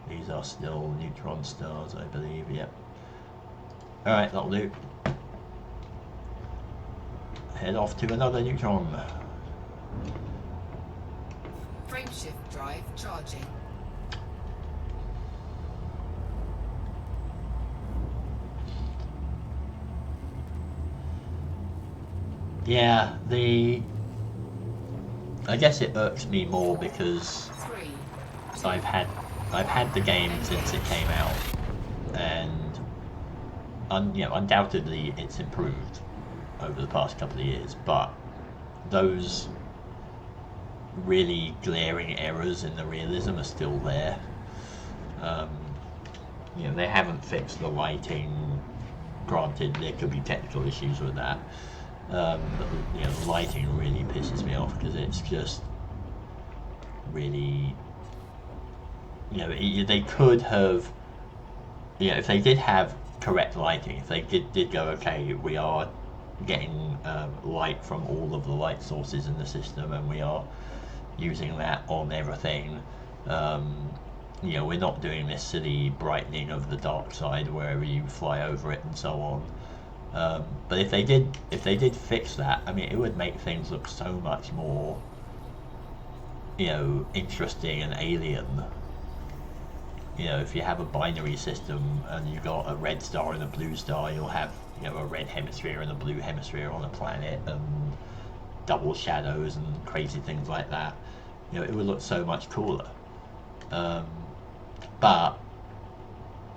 Speaker 1: These are still neutron stars, I believe. Yep. Alright, that'll do. Head off to another neutron.
Speaker 2: Frameshift drive charging.
Speaker 1: Yeah, I guess it irks me more because I've had the game since it came out, and undoubtedly it's improved over the past couple of years, but those really glaring errors in the realism are still there. They haven't fixed the lighting. Granted, there could be technical issues with that. But the lighting really pisses me off because it's just really, they could have, if they did have correct lighting, if they did go, okay, we are getting light from all of the light sources in the system and we are using that on everything, we're not doing this silly brightening of the dark side wherever you fly over it and so on. But if they did fix that, I mean, it would make things look so much more, interesting and alien. If you have a binary system and you've got a red star and a blue star, you'll have, a red hemisphere and a blue hemisphere on a planet, and double shadows and crazy things like that. It would look so much cooler. But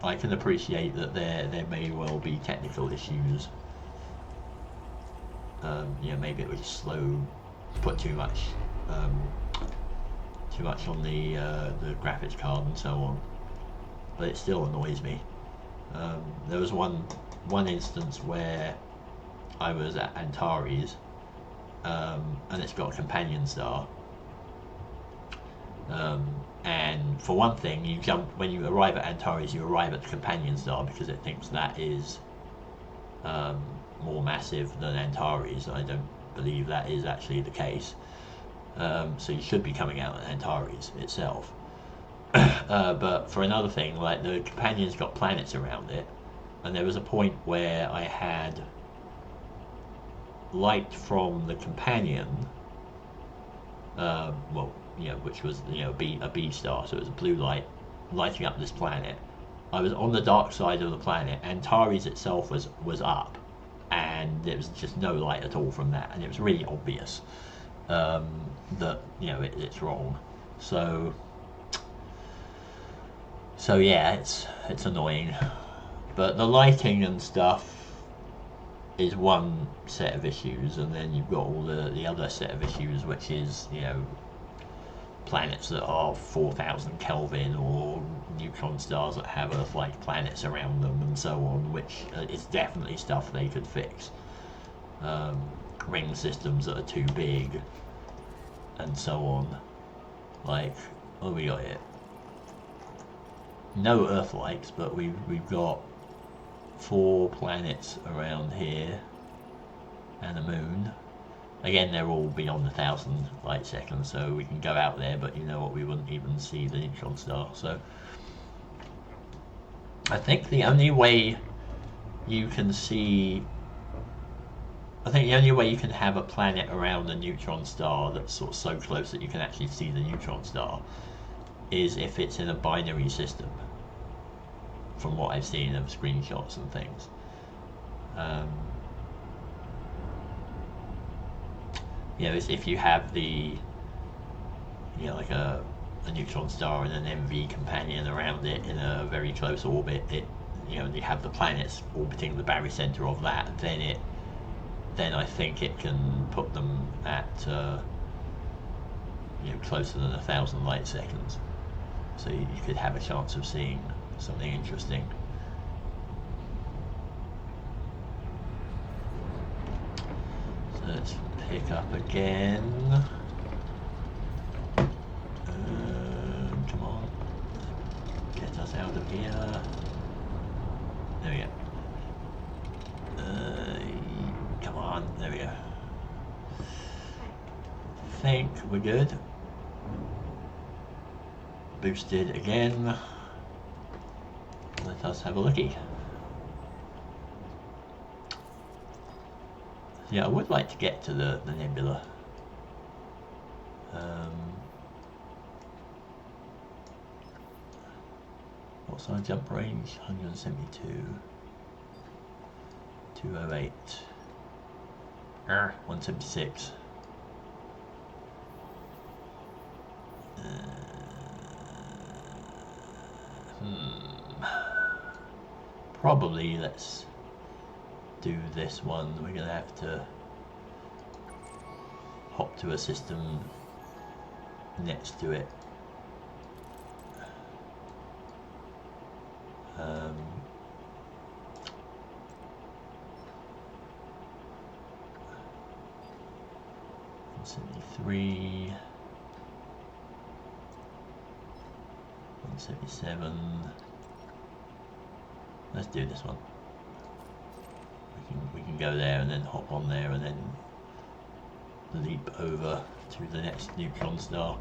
Speaker 1: I can appreciate that there may well be technical issues. Maybe it was put too much on the graphics card and so on. But it still annoys me. There was one instance where I was at Antares, and it's got a companion star. And for one thing, when you arrive at Antares, you arrive at the companion star because it thinks that is more massive than Antares. I don't believe that is actually the case. So you should be coming out at Antares itself. But for another thing, like, the companion's got planets around it, and there was a point where I had light from the companion, which was a B star, so it was a blue light lighting up this planet. I was on the dark side of the planet. Antares itself was up, and there was just no light at all from that, and it was really obvious that it's wrong. So yeah, it's annoying, but the lighting and stuff is one set of issues, and then you've got all the other set of issues, which is planets that are 4,000 Kelvin, or neutron stars that have Earth-like planets around them and so on, which is definitely stuff they could fix. Ring systems that are too big and so on. Like, what have we got here? No Earth-likes, but we've got 4 planets around here and a moon. Again, they're all beyond 1,000 light seconds, so we can go out there, but we wouldn't even see the neutron star. So I think the only way you can have a planet around a neutron star that's sort of so close that you can actually see the neutron star is if it's in a binary system, from what I've seen of screenshots and things. Is if you have the like a a neutron star and an MV companion around it in a very close orbit, you have the planets orbiting the barycenter of that, then I think it can put them at closer than 1,000 light seconds. So you could have a chance of seeing something interesting. So let's pick up again. Come on, get us out of here. There we go. Come on, there we go. Think we're good. Boosted again. Let us have a looky. Yeah, I would like to get to the nebula. What's our jump range? 172. 208. 176. Probably let's do this one. We're gonna have to hop to a system next to it. 173, 177. Let's do this one. We can go there and then hop on there and then leap over to the next neutron star.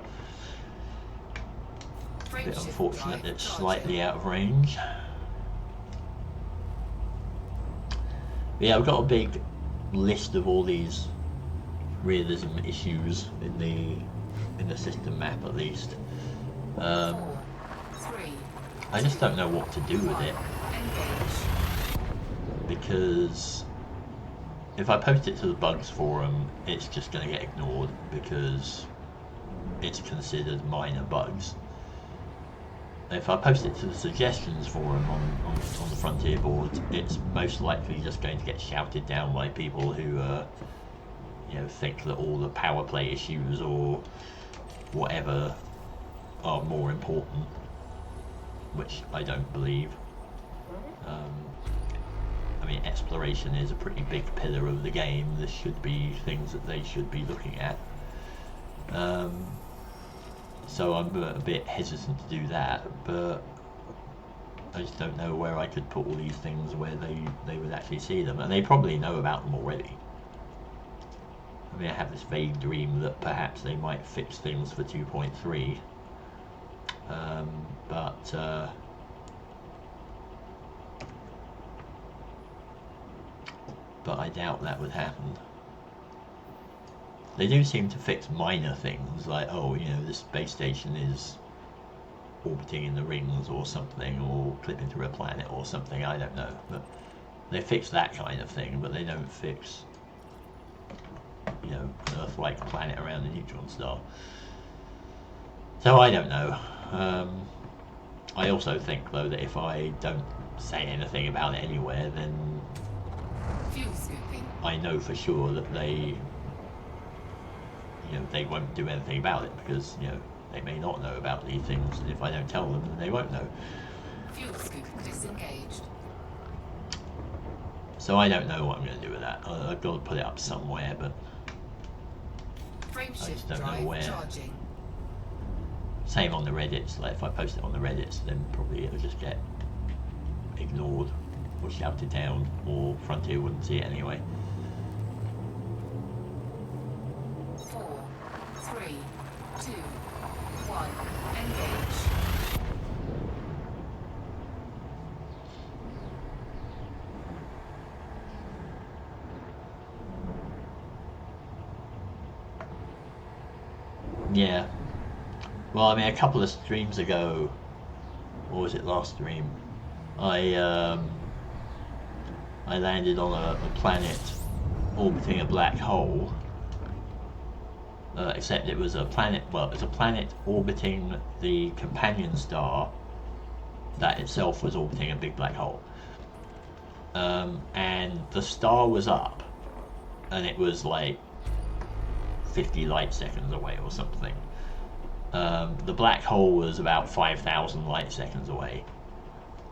Speaker 1: A bit unfortunate it's slightly out of range. But yeah, I've got a big list of all these realism issues in the system map, at least. I just don't know what to do with it, because if I post it to the bugs forum, it's just going to get ignored because it's considered minor bugs. If I post it to the suggestions forum on the Frontier board, it's most likely just going to get shouted down by people who think that all the power play issues or whatever are more important, which I don't believe. I mean, exploration is a pretty big pillar of the game. This should be things that they should be looking at. So I'm a bit hesitant to do that, but I just don't know where I could put all these things where they would actually see them, and they probably know about them already. I mean, I have this vague dream that perhaps they might fix things for 2.3, but I doubt that would happen. They do seem to fix minor things, like, oh, this space station is orbiting in the rings or something, or clipping through a planet or something, I don't know. But they fix that kind of thing, but they don't fix, an Earth-like planet around a neutron star. So I don't know. I also think, though, that if I don't say anything about it anywhere, then I know for sure that they won't do anything about it, because they may not know about these things, and if I don't tell them, then they won't know.
Speaker 2: Fuel scoop disengaged.
Speaker 1: So I don't know what I'm going to do with that. I've got to put it up somewhere, but I just don't know where.
Speaker 2: Charging.
Speaker 1: Same on the Reddits. Like, if I post it on the Reddits, then probably it'll just get ignored or shouted down, or Frontier wouldn't see it anyway.
Speaker 2: 4, 3, 2, 1, engage.
Speaker 1: Yeah. Well, I mean, a couple of streams ago, or was it last stream, I landed on a planet orbiting a black hole, except it was a planet. Well, it was a planet orbiting the companion star that itself was orbiting a big black hole. And the star was up, and it was like 50 light seconds away or something. The black hole was about 5,000 light seconds away.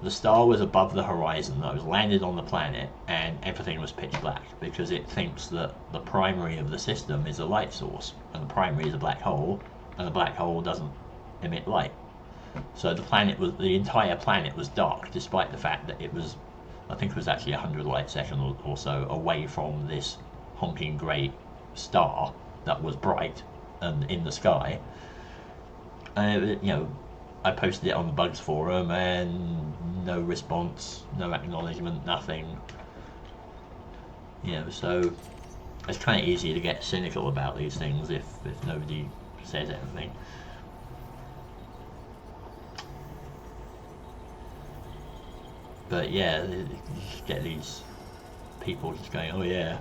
Speaker 1: The star was above the horizon. That was landed on the planet, and everything was pitch black because it thinks that the primary of the system is a light source, and the primary is a black hole, and the black hole doesn't emit light. So the entire planet was dark, despite the fact that it was, I think it was actually 100 light seconds or so away from this honking grey star that was bright and in the sky. And I posted it on the bugs forum, and no response, no acknowledgement, nothing. So it's kind of easy to get cynical about these things if nobody says anything. But yeah, you get these people just going, oh yeah,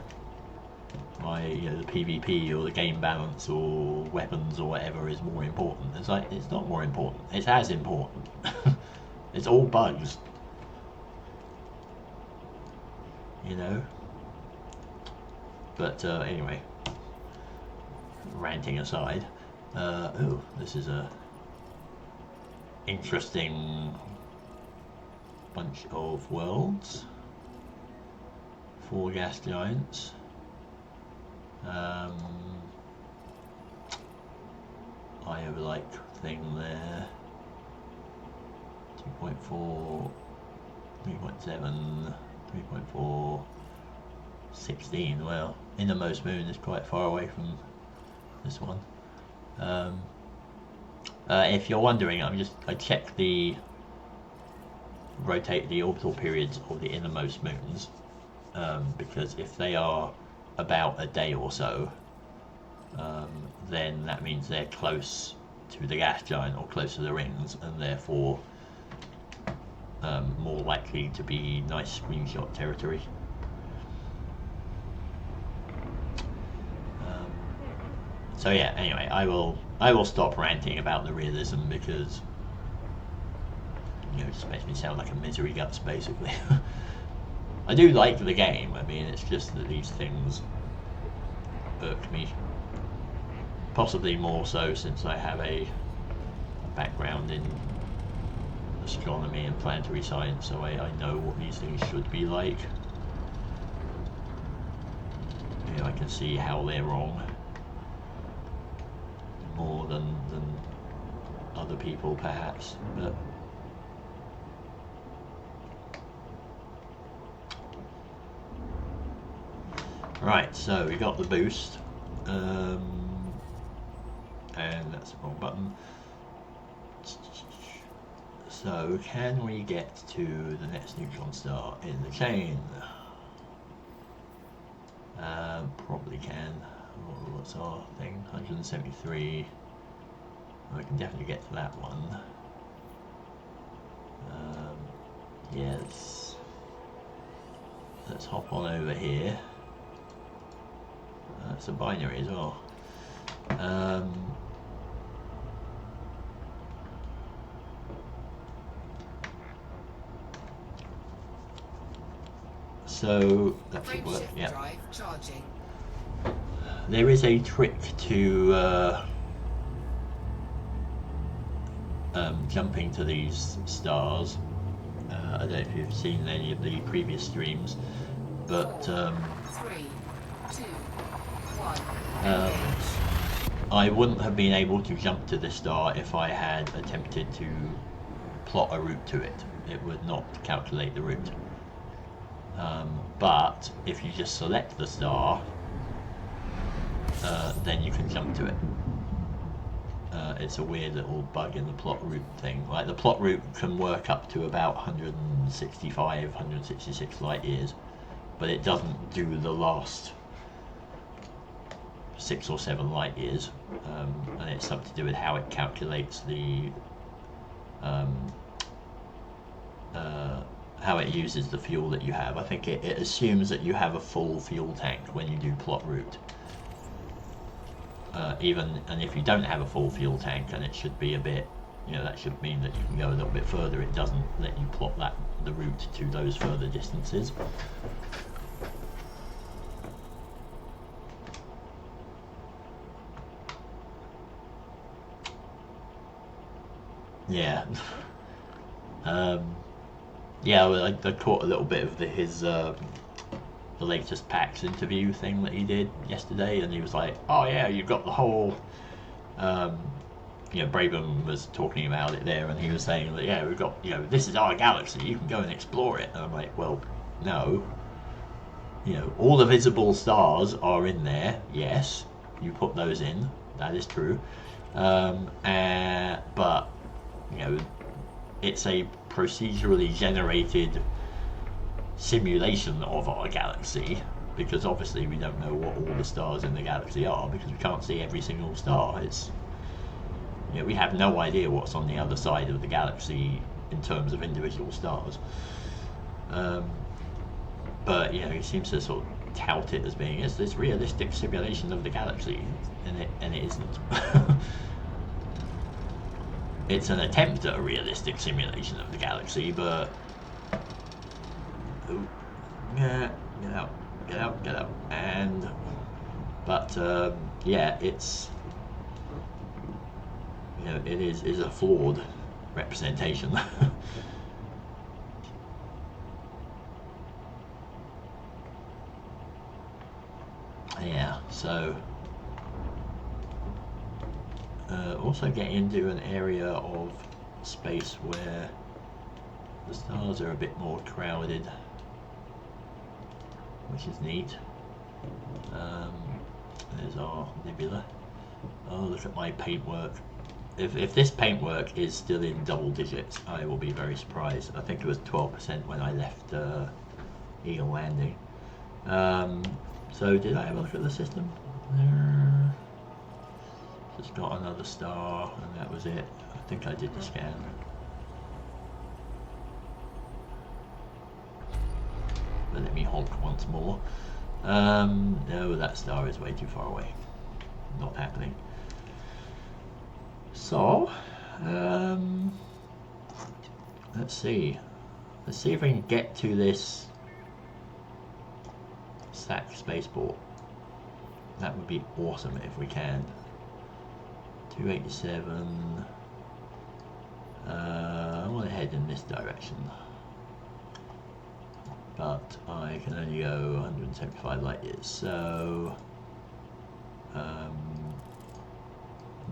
Speaker 1: the PvP or the game balance or weapons or whatever is more important. It's like, it's not more important. It's as important. It's all bugs. But anyway, ranting aside, this is a interesting bunch of worlds. 4 gas giants. Io-like thing there. 2.4, 3.7, 3.4, 16. Well, Innermost Moon is quite far away from this one. If you're wondering, I checked the orbital periods of the innermost moons, because if they are about a day or so, then that means they're close to the gas giant or close to the rings, and therefore more likely to be nice screenshot territory. So yeah, anyway, I will stop ranting about the realism, because it just makes me sound like a misery guts, basically. I do like the game. I mean, it's just that these things irk me. Possibly more so since I have a background in astronomy and planetary science, so I know what these things should be like. I can see how they're wrong more than other people, perhaps. But right, so we got the boost, and that's the wrong button. So can we get to the next neutron star in the chain? Probably can. What's our thing? 173. I can definitely get to that one. Yes. Let's hop on over here. That's a binary as well. So that should work. Yeah.
Speaker 2: Drive charging.
Speaker 1: There is a trick to jumping to these stars. I don't know if you've seen any of the previous streams, but
Speaker 2: 3, 2, 1.
Speaker 1: I wouldn't have been able to jump to this star if I had attempted to plot a route to it. It would not calculate the route. But if you just select the star, then you can jump to it. It's a weird little bug in the plot route thing. Like, the plot route can work up to about 165, 166 light years, but it doesn't do the last 6 or 7 light years, and it's something to do with how it calculates the how it uses the fuel that you have. I think it assumes that you have a full fuel tank when you do plot route. and if you don't have a full fuel tank, and it should be a bit, that should mean that you can go a little bit further. It doesn't let you plot the route to those further distances. Yeah. Yeah, well, I caught a little bit of his the latest PAX interview thing that he did yesterday, and he was like, "Oh yeah, you've got the whole." Braben was talking about it there, and he was saying that we've got this is our galaxy. You can go and explore it. And I'm like, well, no. All the visible stars are in there. Yes, you put those in. That is true. But it's a procedurally generated simulation of our galaxy, because obviously we don't know what all the stars in the galaxy are, because we can't see every single star. It's we have no idea what's on the other side of the galaxy in terms of individual stars. But he seems to sort of tout it as being this realistic simulation of the galaxy, and it isn't. It's an attempt at a realistic simulation of the galaxy, but get out, and it's it is a flawed representation. Yeah, so also getting into an area of space where the stars are a bit more crowded, which is neat. There's our nebula. Oh, look at my paintwork. If this paintwork is still in double digits, I will be very surprised. I think it was 12% when I left Eagle Landing. So did I have a look at the system? Just got another star, and that was it. I think I did the scan. But let me honk once more. No, that star is way too far away. Not happening. So, let's see. Let's see if we can get to this Sac spaceport. That would be awesome if we can. 287. I want to head in this direction, but I can only go 175 light years. So,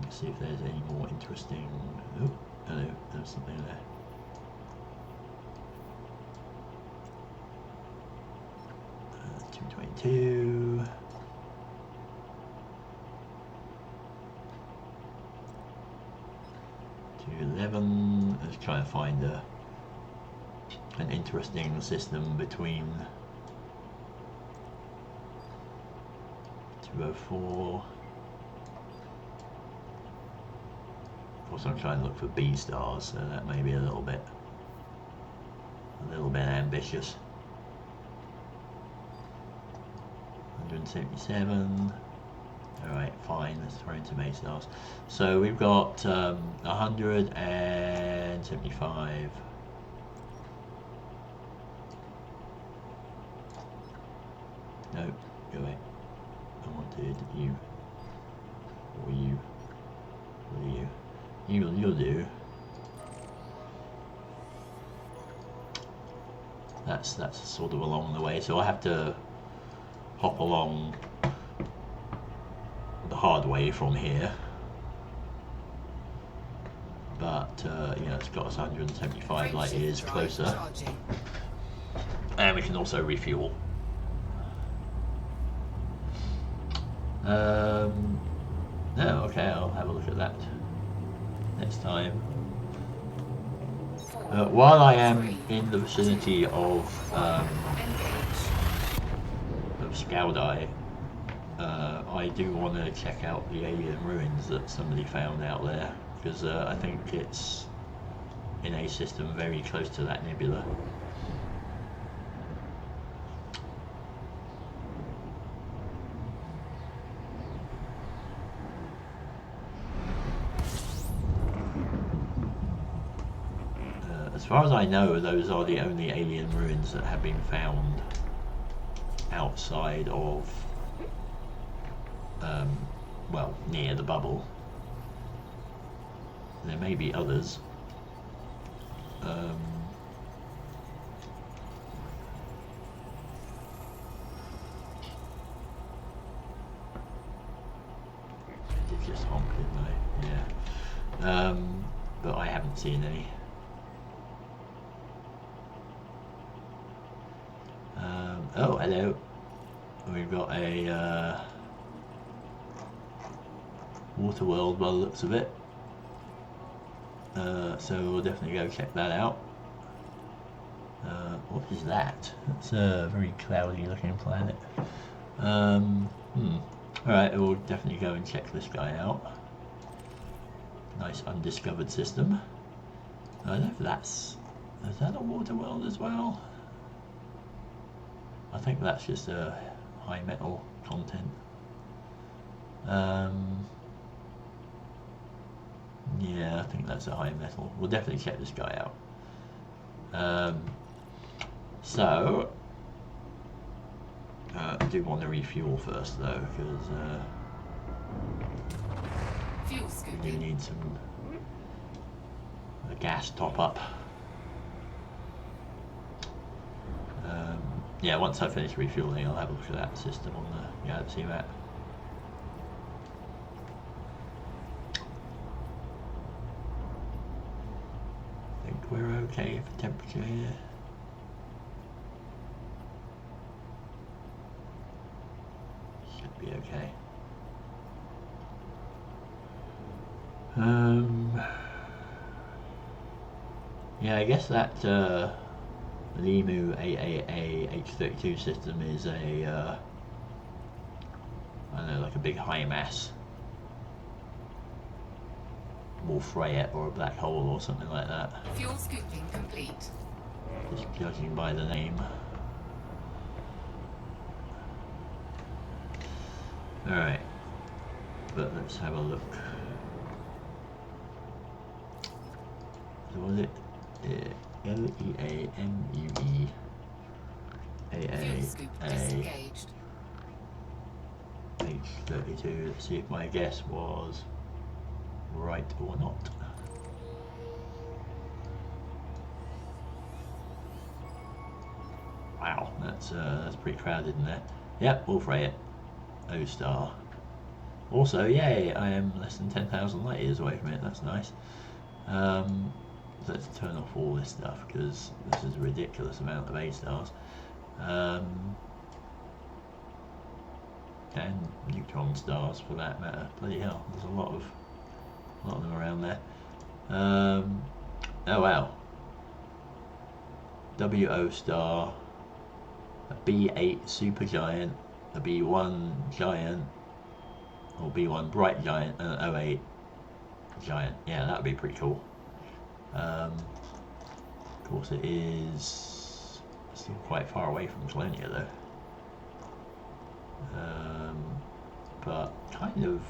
Speaker 1: let's see if there's any more interesting. Oh, hello, there's something there. Uh, 222. 211. Let's try and find an interesting system between 204. Of course, I'm trying to look for B stars, so that may be a little bit ambitious. 177. Alright, fine, let's throw in some A stars. So we've got 175. No, go away. I wanted you. Or you. What are you? You'll do. That's sort of along the way, so I have to hop along the hard way from here, but it's got us 175 light years closer, and we can also refuel. No, okay, I'll have a look at that next time. While I am in the vicinity of Sacaqawea, I do want to check out the alien ruins that somebody found out there, because I think it's in a system very close to that nebula. far as I know, those are the only alien ruins that have been found outside of, well, near the bubble. There may be others. Did just honk, didn't I? Yeah. But I haven't seen any. Oh, hello. We've got a water world by the looks of it. So we'll definitely go check that out. What is that? It's a very cloudy looking planet. Alright, we'll definitely go and check this guy out. Nice undiscovered system. I don't know if that's... Is that a water world as well? I think that's just a high metal content. Yeah, I think that's a high metal. We'll definitely check this guy out. So I do want to refuel first though, because we do need a gas top up. Yeah, once I finish refueling, I'll have a look at that system on the Galaxy map. I think we're okay for temperature here. Should be okay. Yeah, I guess that Limu AAA H32 system is a, I don't know, like a big high mass Wolf-Rayet or a black hole or something like that.
Speaker 2: Fuel scooping complete.
Speaker 1: Just judging by the name. Alright, but let's have a look. So was it Leamue AAA H32? Let's see if my guess was right or not. Wow, that's pretty crowded in there. Yep, Wolf-Rayet, O-star. Also, yay, I am less than 10,000 light years away from it. That's nice. Let's turn off all this stuff because this is a ridiculous amount of A-stars. And neutron stars for that matter. Bloody hell, there's a lot of them around there. Oh wow. WO star, a B8 supergiant, a B1 giant, or B1 bright giant, and an 08 giant. Yeah, that would be pretty cool. Of course it is still quite far away from Colonia though. But kind of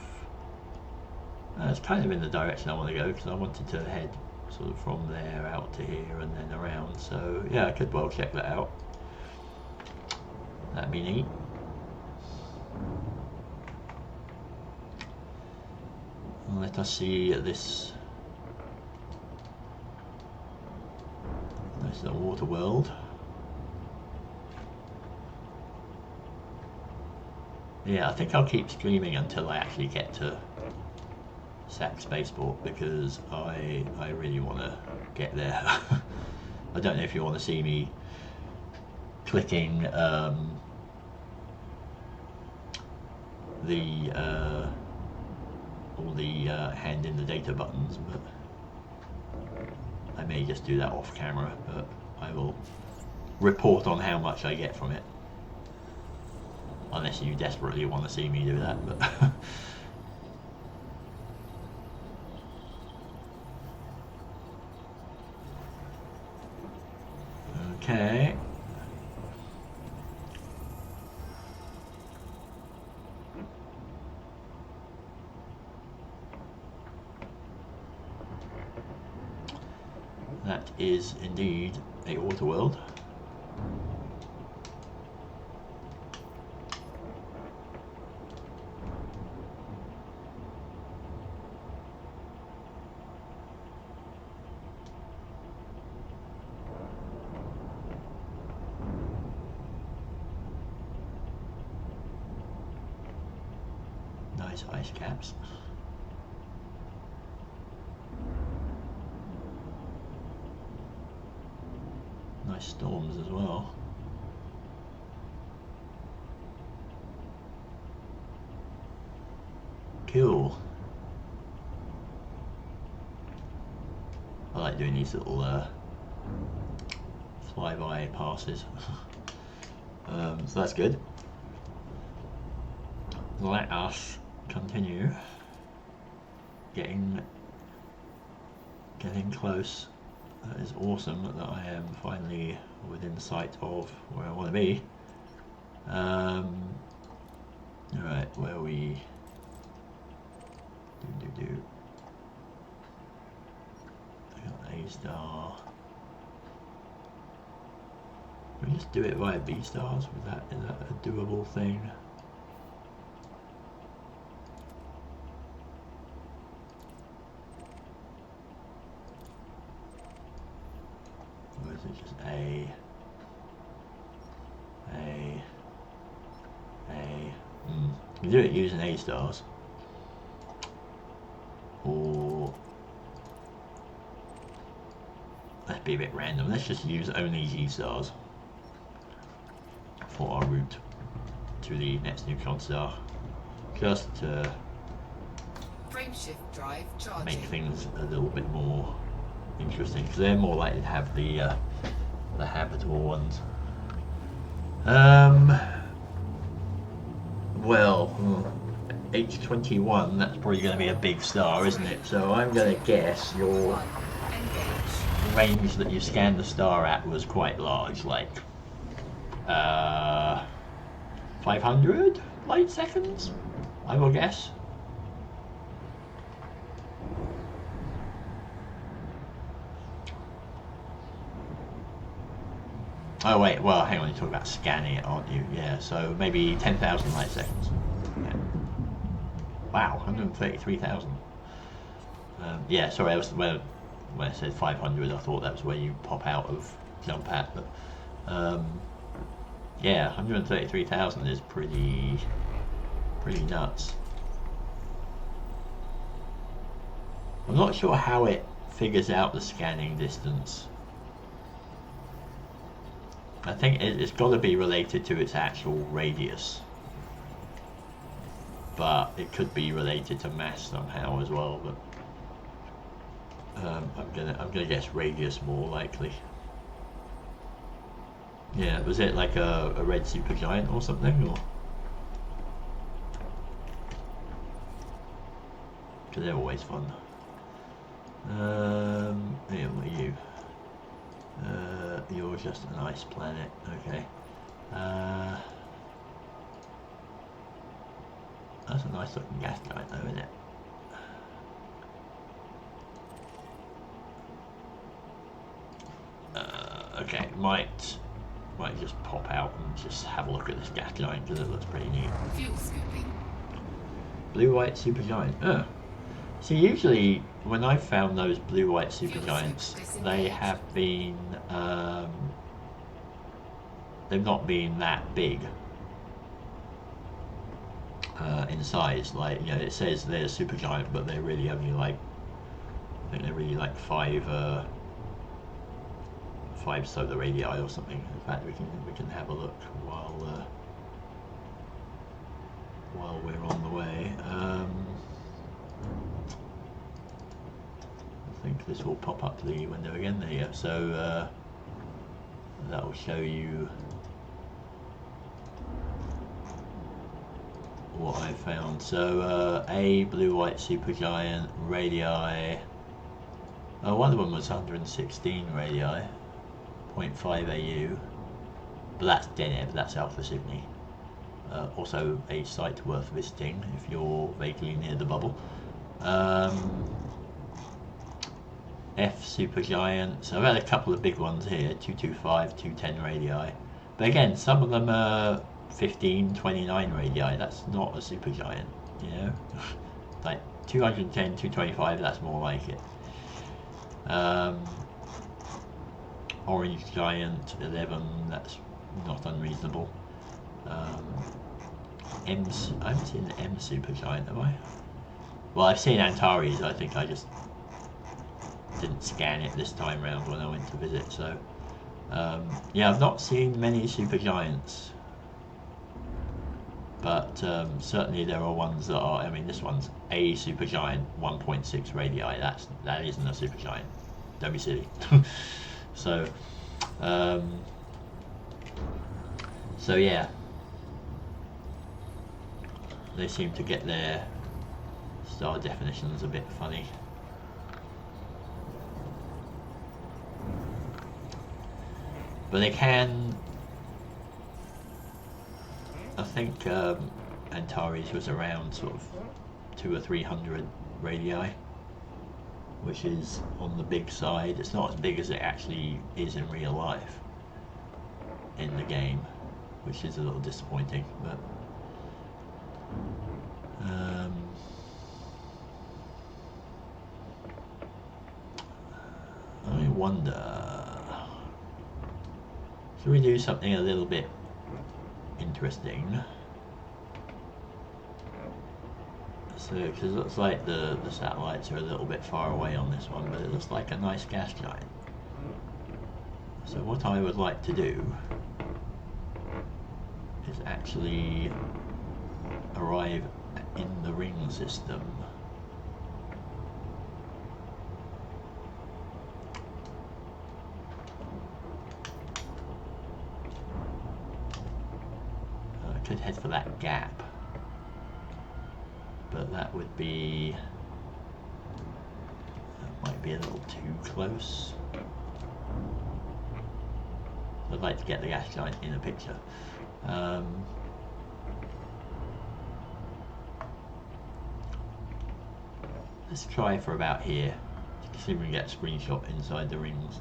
Speaker 1: it's kind of in the direction I want to go, because I wanted to head sort of from there out to here and then around, so yeah, I could well check that out. That'd be neat. Let us see this is the water world. Yeah, I think I'll keep streaming until I actually get to Sac Spaceport, because I really want to get there. I don't know if you want to see me clicking all the hand in the data buttons, but I may just do that off camera, but I will report on how much I get from it. Unless you desperately want to see me do that, but okay. that is indeed a water world. Nice ice caps. Nice storms as well. Cool. I like doing these little flyby passes. So that's good. Let us continue getting close. That is awesome that I am finally within sight of where I want to be. Alright, where are we? I got A star. Can we just do it via B stars? Is that a doable thing? Or is it just A? You do it using A stars. Or let's be a bit random. Let's just use only G stars for our route to the next neutron star, just to
Speaker 2: Frameshift drive charging.
Speaker 1: make things a little bit more interesting, because they're more likely to have the habitable ones. Well, H21, that's probably going to be a big star, isn't it? So I'm going to guess your range that you scanned the star at was quite large, like 500 light seconds, I will guess. Oh wait, well hang on, you're talking about scanning it, aren't you? Yeah, so maybe 10,000 light seconds. Yeah. Wow, 133,000. Yeah, sorry, I was, when I said 500, I thought that was where you pop out of jump at, but yeah, 133,000 is pretty nuts. I'm not sure how it figures out the scanning distance. I think it's got to be related to its actual radius, but it could be related to mass somehow as well. But I'm gonna guess radius more likely. Yeah, was it like a red supergiant or something, or? Because they're always fun. Yeah, what are you? You're just an ice planet, okay. That's a nice looking gas giant though, isn't it? Okay, might just pop out and just have a look at this gas giant because it looks pretty neat.
Speaker 2: Fuel scooping.
Speaker 1: Blue-white supergiant. Oh. See, usually when I've found those blue-white supergiants, they have been, they've not been that big in size. Like, you know, it says they're a supergiant, but they're really only like, I think they're really like five solar radii or something. In fact, we can have a look while we're on the way. I think this will pop up the window again. There you go. So that will show you what I found. So a blue-white supergiant radii. One of them was 116 radii, 0.5 AU, but that's Deneb, that's Alpha Cygni. Also a site worth visiting if you're vaguely near the bubble. F supergiants. I've had a couple of big ones here, 225, 210 radii. But again, some of them are 15, 29 radii. That's not a supergiant, you know? Like 210, 225, that's more like it. Orange giant, 11, that's not unreasonable. I haven't seen an M supergiant, have I? Well, I've seen Antares. I think I just didn't scan it this time round when I went to visit. So, yeah, I've not seen many supergiants, but certainly there are ones that are. I mean, this one's a supergiant, 1.6 radii. That isn't a supergiant. Don't be silly. So, so yeah, they seem to get their star definitions a bit funny. But they can, I think Antares was around sort of 200 or 300 radii, which is on the big side. It's not as big as it actually is in real life in the game, which is a little disappointing. But I wonder, should we do something a little bit interesting? So, because it looks like the satellites are a little bit far away on this one, but it looks like a nice gas giant. So what I would like to do is actually arrive in the ring system. I could head for that gap, but that would be, that might be a little too close. I'd like to get the gas giant in a picture. Let's try for about here. See if we can get a screenshot inside the rings.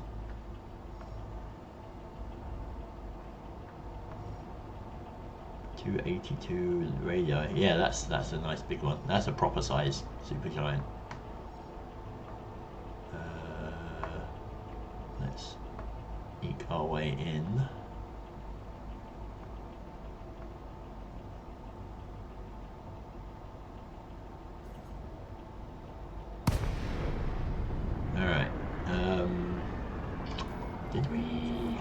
Speaker 1: .282 radii. Yeah, that's a nice big one. That's a proper size supergiant. Let's eke our way in. Alright. Did we...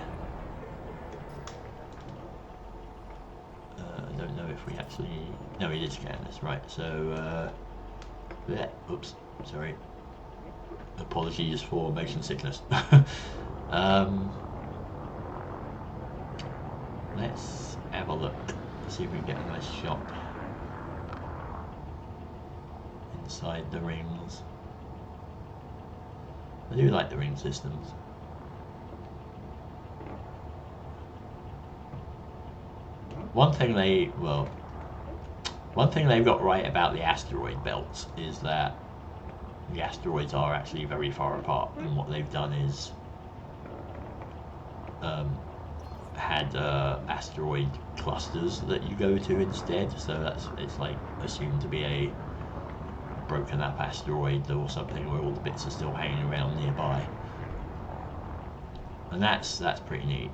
Speaker 1: I don't know if we actually... No, we did scan this, right. So, oops, sorry. Apologies for motion sickness. Let's have a look, see if we can get a nice shot inside the rings. I do like the ring systems. One thing they've got right about the asteroid belts is that the asteroids are actually very far apart, and what they've done is had asteroid clusters that you go to instead, so it's like assumed to be a broken up asteroid or something where all the bits are still hanging around nearby, and that's pretty neat.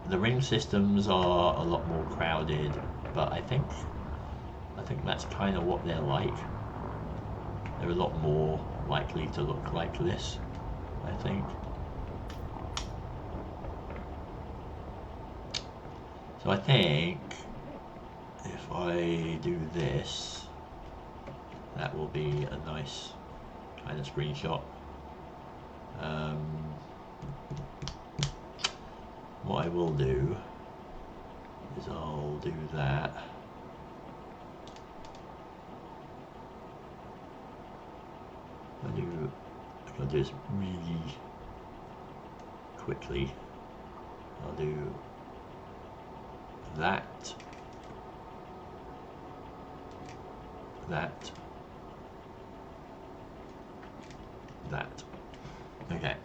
Speaker 1: The ring systems are a lot more crowded, but I think that's kind of what they're like. They're a lot more likely to look like this, I think. So I think if I do this, that will be a nice kind of screenshot. What I will do is I'll do that. I'll do this really quickly. I'll do that, that, Okay.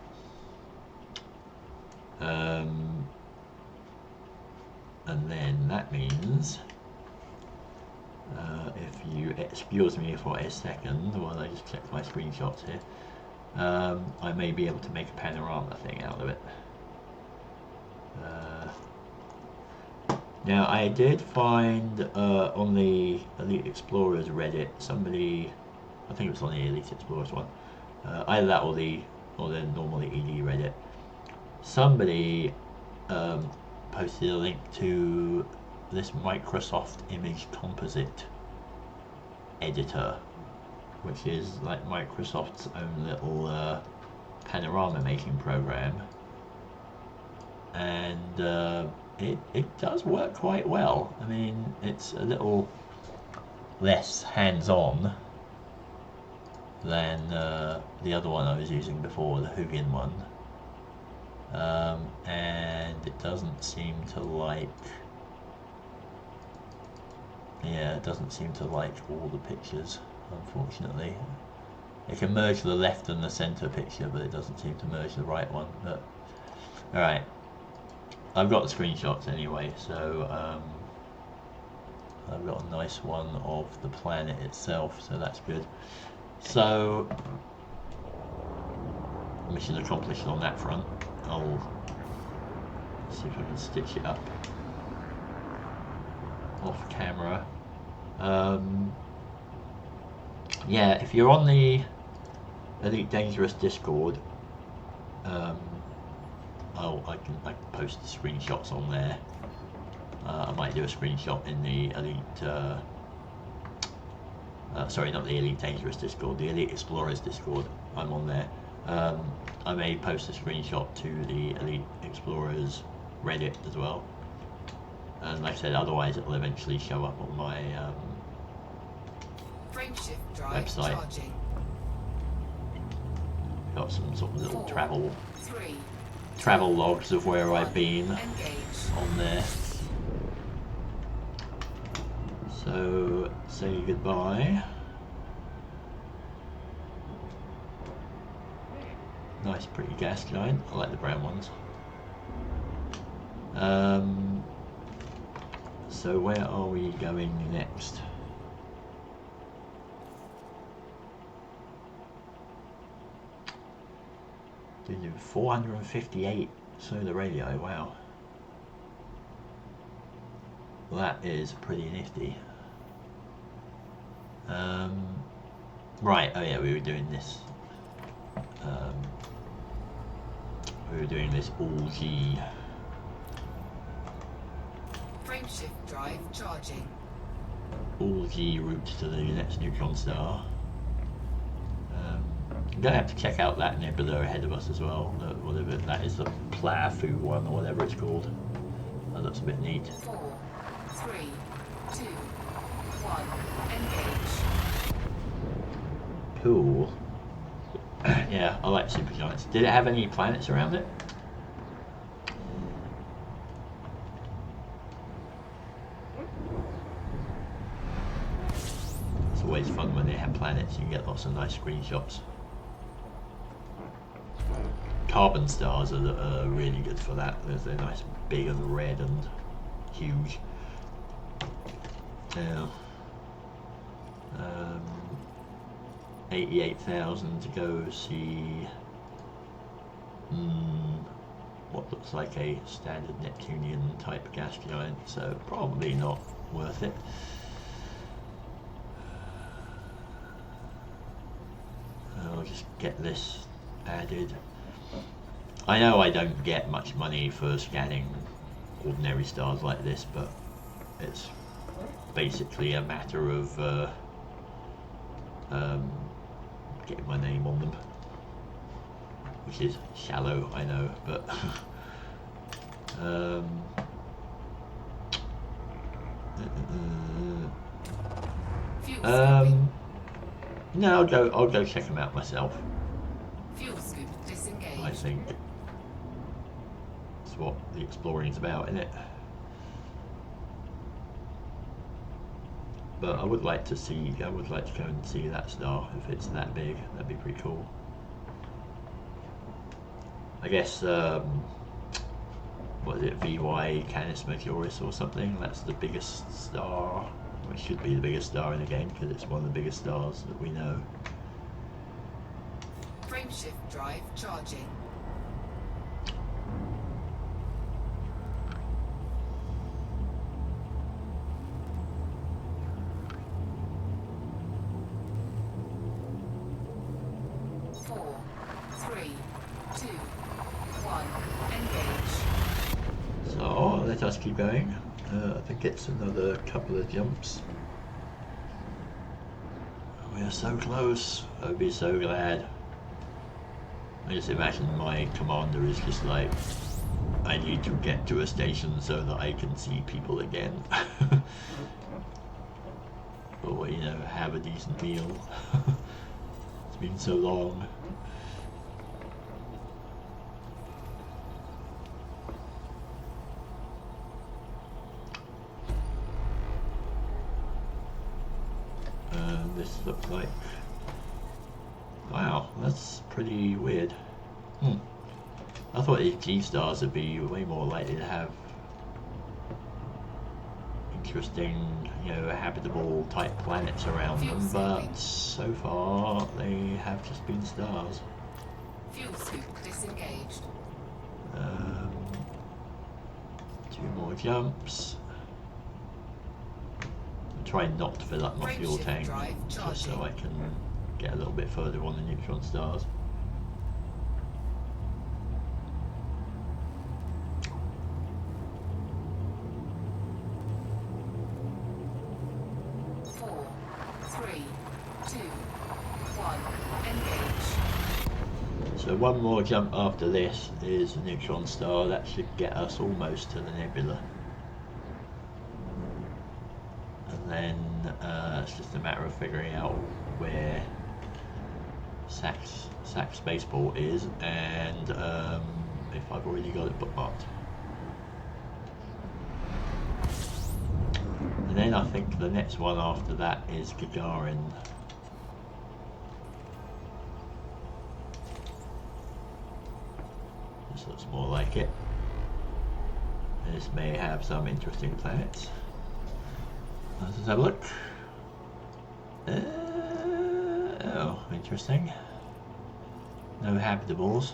Speaker 1: And then that means if you excuse me for a second while I just check my screenshots here, I may be able to make a panorama thing out of it. Now I did find on the Elite Explorers Reddit, somebody, I think it was on the Elite Explorers one, either that or the normal ED Reddit, somebody posted a link to this Microsoft Image Composite editor, which is like Microsoft's own little panorama making program, and it does work quite well. I mean, it's a little less hands-on than the other one I was using before, the Hugin one, and it doesn't seem to like, yeah, it doesn't seem to like all the pictures, unfortunately. It can merge the left and the center picture, but it doesn't seem to merge the right one. But alright, I've got the screenshots anyway, so I've got a nice one of the planet itself, so that's good. So mission accomplished on that front. I'll see if I can stitch it up off camera. Yeah, if you're on the Elite Dangerous Discord, I can post the screenshots on there. I might do a screenshot in the Elite, sorry, not the Elite Dangerous Discord, the Elite Explorers Discord. I'm on there. I may post a screenshot to the Elite Explorers Reddit as well. And like I said, otherwise it will eventually show up on my
Speaker 2: Frameshift drive
Speaker 1: website.
Speaker 2: charging.
Speaker 1: Got some sort of little
Speaker 2: 4,
Speaker 1: travel logs of where I've been
Speaker 2: engage.
Speaker 1: on there. So say goodbye. Nice pretty gas giant. I like the brown ones. So where are we going next? Did do 458 solar radii, wow. Well, that is pretty nifty. Right, oh yeah, we were doing this. We were doing this all G.
Speaker 2: Frameshift drive charging.
Speaker 1: All G route to the next neutron star. I'm gonna have to check out that nebula ahead of us as well. Whatever that is, the Plafu one or whatever it's called. That looks a bit neat.
Speaker 2: 4, 3, 2, 1, engage.
Speaker 1: Cool. Yeah, I like supergiants. Did it have any planets around it? It's always fun when they have planets. You can get lots of nice screenshots. Carbon stars are really good for that. They're nice, big and red and huge. Yeah. 88,000 to go see what looks like a standard Neptunian type gas giant, so probably not worth it. I'll just get this added. I know I don't get much money for scanning ordinary stars like this, but it's basically a matter of getting my name on them, which is shallow, I know, but no, I'll go check them out myself.
Speaker 2: Fuel scoop disengaged.
Speaker 1: I think that's what the exploring's about, isn't it? But I would like to go and see that star if it's that big. That'd be pretty cool. I guess what is it, VY Canis Majoris or something? That's the biggest star, which should be the biggest star in the game because it's one of the biggest stars that we know.
Speaker 2: Frameshift drive charging. Four, three, two, one, engage.
Speaker 1: So let us keep going. I think it's another couple of jumps. We are so close. I'd be so glad. I just imagine my commander is just like, I need to get to a station so that I can see people again. Or, you know, have a decent meal. It's been so long. This looks like, wow, that's pretty weird. I thought these G stars would be way more likely to have interesting, you know, habitable type planets around them, but so far they have just been stars.
Speaker 2: Fuel scoop disengaged.
Speaker 1: 2 more jumps. Try not to fill up my fuel tank just so I can get a little bit further on the neutron stars.
Speaker 2: Four, three, two, one, engage.
Speaker 1: So one more jump after this is the neutron star. That should get us almost to the nebula. And then it's just a matter of figuring out where Sac Spaceport is and if I've already got it bookmarked. And then I think the next one after that is Gagarin. This looks more like it. This may have some interesting planets. Let's just have a look. Oh, interesting. No habitables.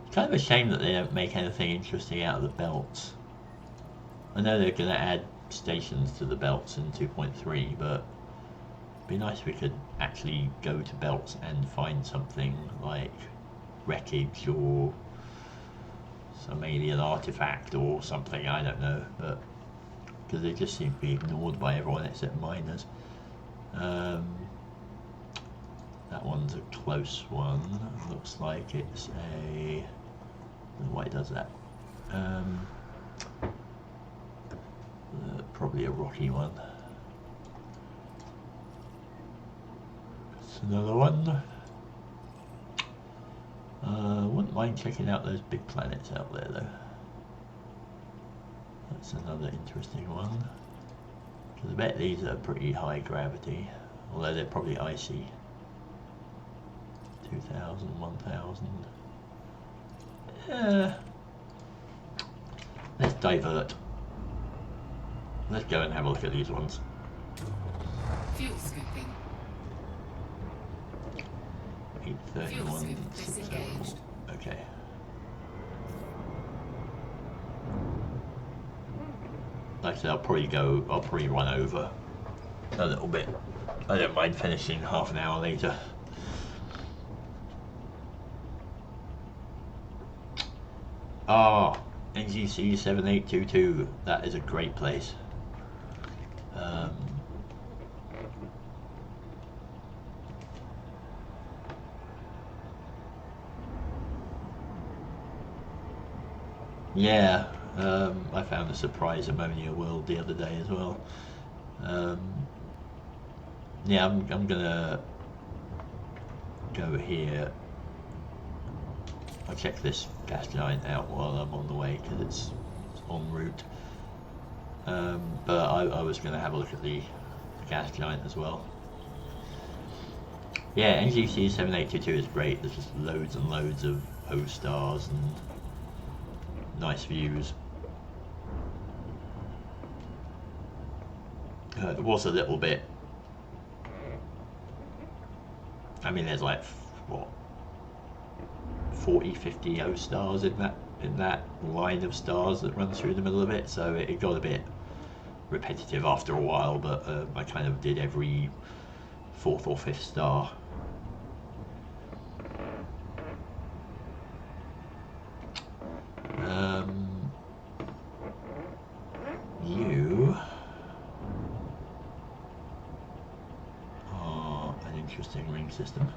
Speaker 1: It's kind of a shame that they don't make anything interesting out of the belts. I know they're going to add stations to the belts in 2.3, but it'd be nice if we could actually go to belts and find something like wreckage or some alien artifact or something, I don't know, but because they just seem to be ignored by everyone except miners. That one's a close one. Looks like it's a, I don't know why it does that. Probably a rocky one. It's another one. Wouldn't mind checking out those big planets out there though. That's another interesting one. Because I bet these are pretty high gravity, although they're probably icy. 2,000, 1,000. Let's divert. Let's go and have a look at these ones.
Speaker 2: Fuel scooping.
Speaker 1: 831.
Speaker 2: Fuel scoop disengaged.
Speaker 1: Okay. Like I said, I'll probably run over a little bit. I don't mind finishing half an hour later. Ah, NGC 7822. That is a great place. Yeah, I found a surprise ammonia world the other day as well. Yeah, I'm gonna go here. I'll check this gas giant out while I'm on the way because it's en route. But I was gonna have a look at the gas giant as well. Yeah, NGC 7822 is great. There's just loads and loads of O stars and nice views. It was a little bit. I mean, there's like what 40, 50 O stars in that line of stars that runs through the middle of it, so it got a bit repetitive after a while. But I kind of did every 4th or 5th star. You are an interesting ring system.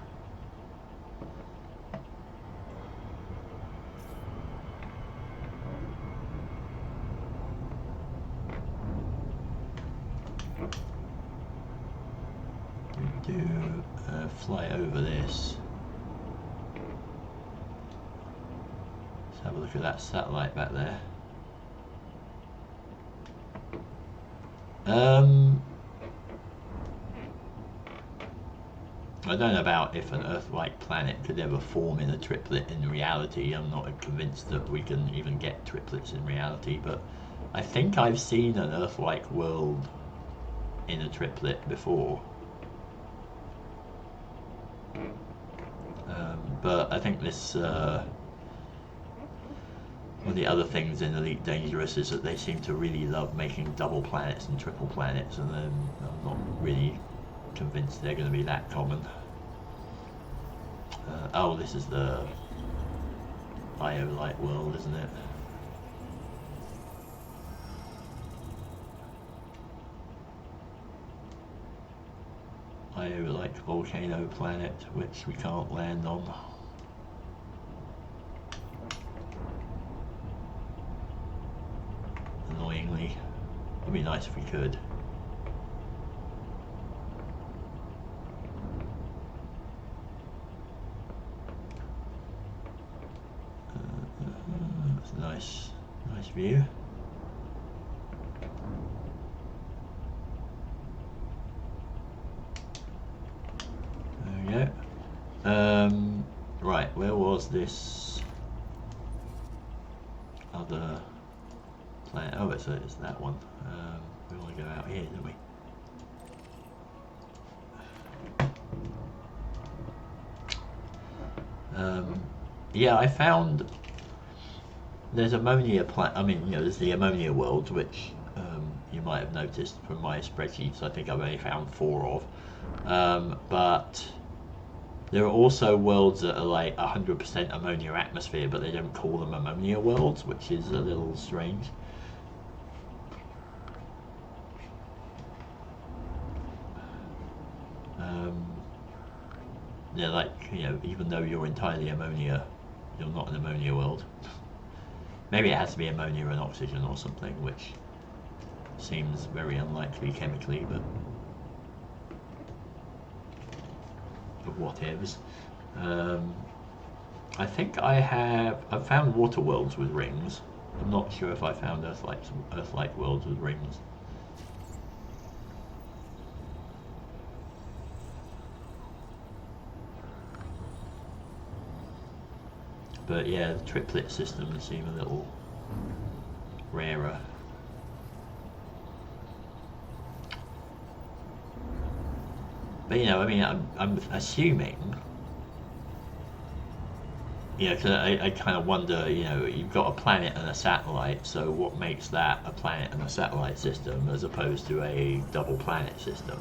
Speaker 1: We do fly over this. Let's have a look at that satellite back there. I don't know about if an Earth-like planet could ever form in a triplet in reality. I'm not convinced that we can even get triplets in reality, but I think I've seen an Earth-like world in a triplet before. But I think this one of the other things in Elite Dangerous is that they seem to really love making double planets and triple planets, and I'm not really convinced they're going to be that common. Oh, this is the Io-like world, isn't it? Io-like volcano planet, which we can't land on. Annoyingly. It'd be nice if we could. That's a nice view. There we go. Right, where was this other planet? Oh, it's that one. We want to go out here, don't we? Yeah, I found there's ammonia I mean, you know, there's the ammonia world, which you might have noticed from my spreadsheets. I think I've only found 4 of. But there are also worlds that are like 100% ammonia atmosphere, but they don't call them ammonia worlds, which is a little strange. They're like, you know, even though you're entirely ammonia, you're not an ammonia world. Maybe it has to be ammonia and oxygen or something, which seems very unlikely chemically, but whatevs. I think I've found water worlds with rings. I'm not sure if I found Earth-like worlds with rings. But yeah, the triplet systems seem a little rarer. But you know, I mean, I'm assuming, you know, 'cause I kind of wonder, you know, you've got a planet and a satellite, so what makes that a planet and a satellite system as opposed to a double planet system?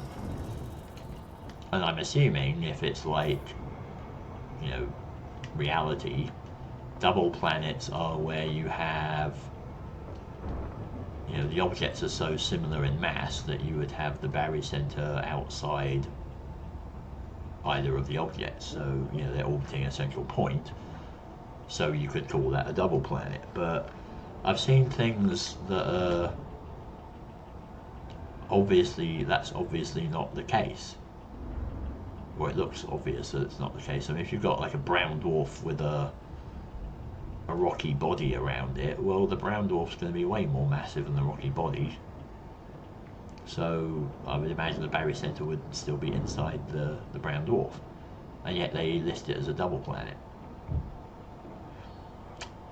Speaker 1: And I'm assuming if it's like, you know, reality, double planets are where you have, you know, the objects are so similar in mass that you would have the barycenter outside either of the objects, so you know they're orbiting a central point, so you could call that a double planet. But I've seen things that are that's obviously not the case, or it looks obvious that it's not the case. I mean, if you've got like a brown dwarf with a rocky body around it, well, the brown dwarf's going to be way more massive than the rocky body. So I would imagine the barycenter would still be inside the brown dwarf, and yet they list it as a double planet.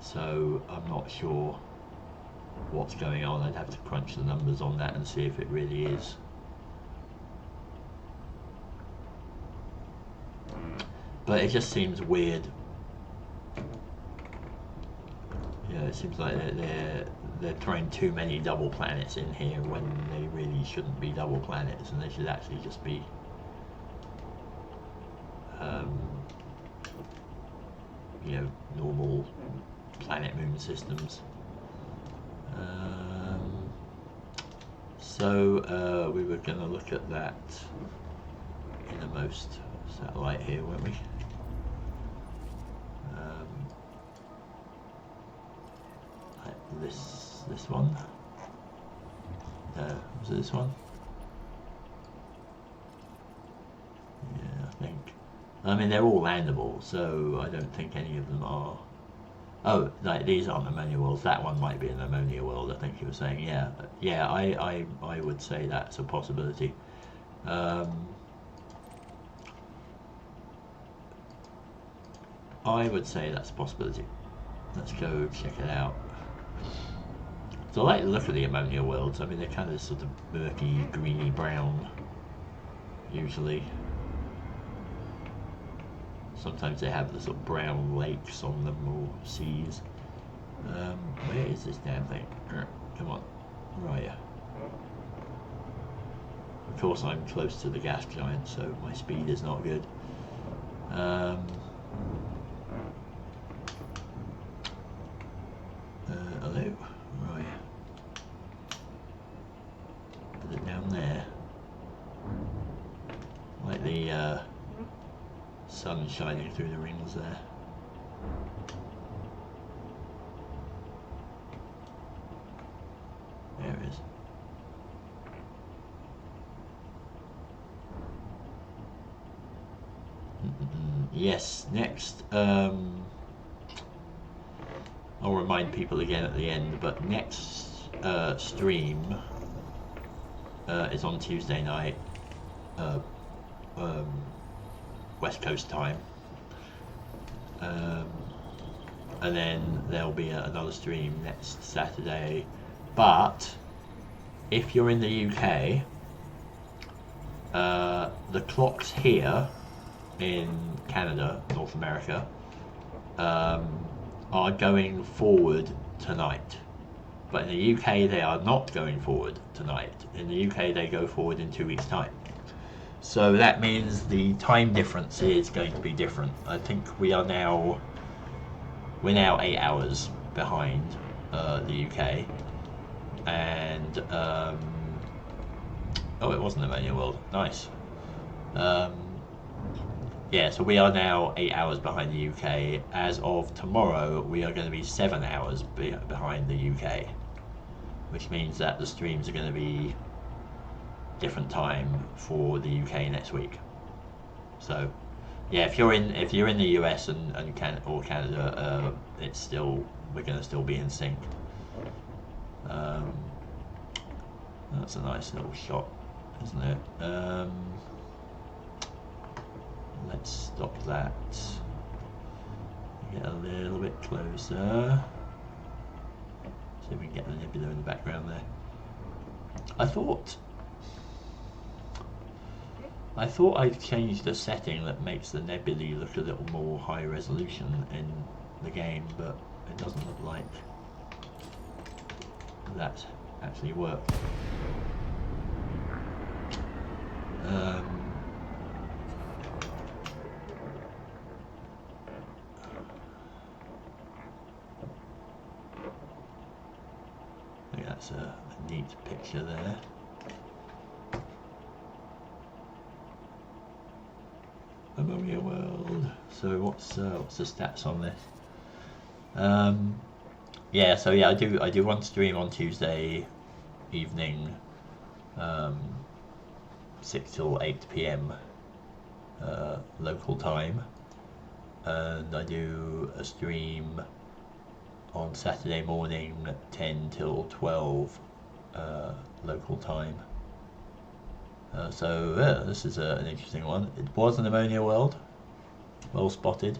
Speaker 1: So I'm not sure what's going on. I'd have to crunch the numbers on that and see if it really is. But it just seems weird. Yeah, it seems like they're throwing too many double planets in here when they really shouldn't be double planets, and they should actually just be you know, normal planet moon systems. So we were going to look at that innermost satellite here, weren't we? Like this one. Was it this one? Yeah, I think. I mean, they're all landable, so I don't think any of them are. Oh, like these aren't ammonia worlds. That one might be an ammonia world. I think you were saying. Yeah, yeah. I would say that's a possibility. I would say that's a possibility. Let's go check it out. So I like the look of the ammonia worlds. I mean, they're kind of sort of murky, greeny brown, usually. Sometimes they have the sort of brown lakes on them, or seas. Where is this damn thing? Come on, where are you? Of course, I'm close to the gas giant, so my speed is not good. Hello, where are you? Is it down there? Like the sun shining through the rings there. There it is. Yes, next, I'll remind people again at the end, but next stream is on Tuesday night, West Coast time, and then there'll be another stream next Saturday. But if you're in the UK, the clocks here in Canada, North America, are going forward tonight. But in the UK, they are not going forward tonight. In the UK, they go forward in 2 weeks' time. So that means the time difference is going to be different. I think we're now 8 hours behind the UK, and oh, it wasn't Ammonia World. Nice. Yeah, so we are now 8 hours behind the UK. As of tomorrow, we are going to be 7 hours behind the UK, which means that the streams are going to be different time for the UK next week. So, yeah, if you're in the US and Canada, it's still, we're going to still be in sync. That's a nice little shot, isn't it? Let's stop that. Get a little bit closer. See if we can get the nebula in the background there. I thought I'd changed the setting that makes the nebulae look a little more high resolution in the game, but it doesn't look like that's actually worked. I think that's a neat picture there. Ammonia World. So what's the stats on this? Yeah, so yeah, I do one stream on Tuesday evening, 6 till 8 p.m. Local time, and I do a stream on Saturday morning, 10 till 12 local time. So yeah, this is an interesting one. It was an ammonia world, well spotted.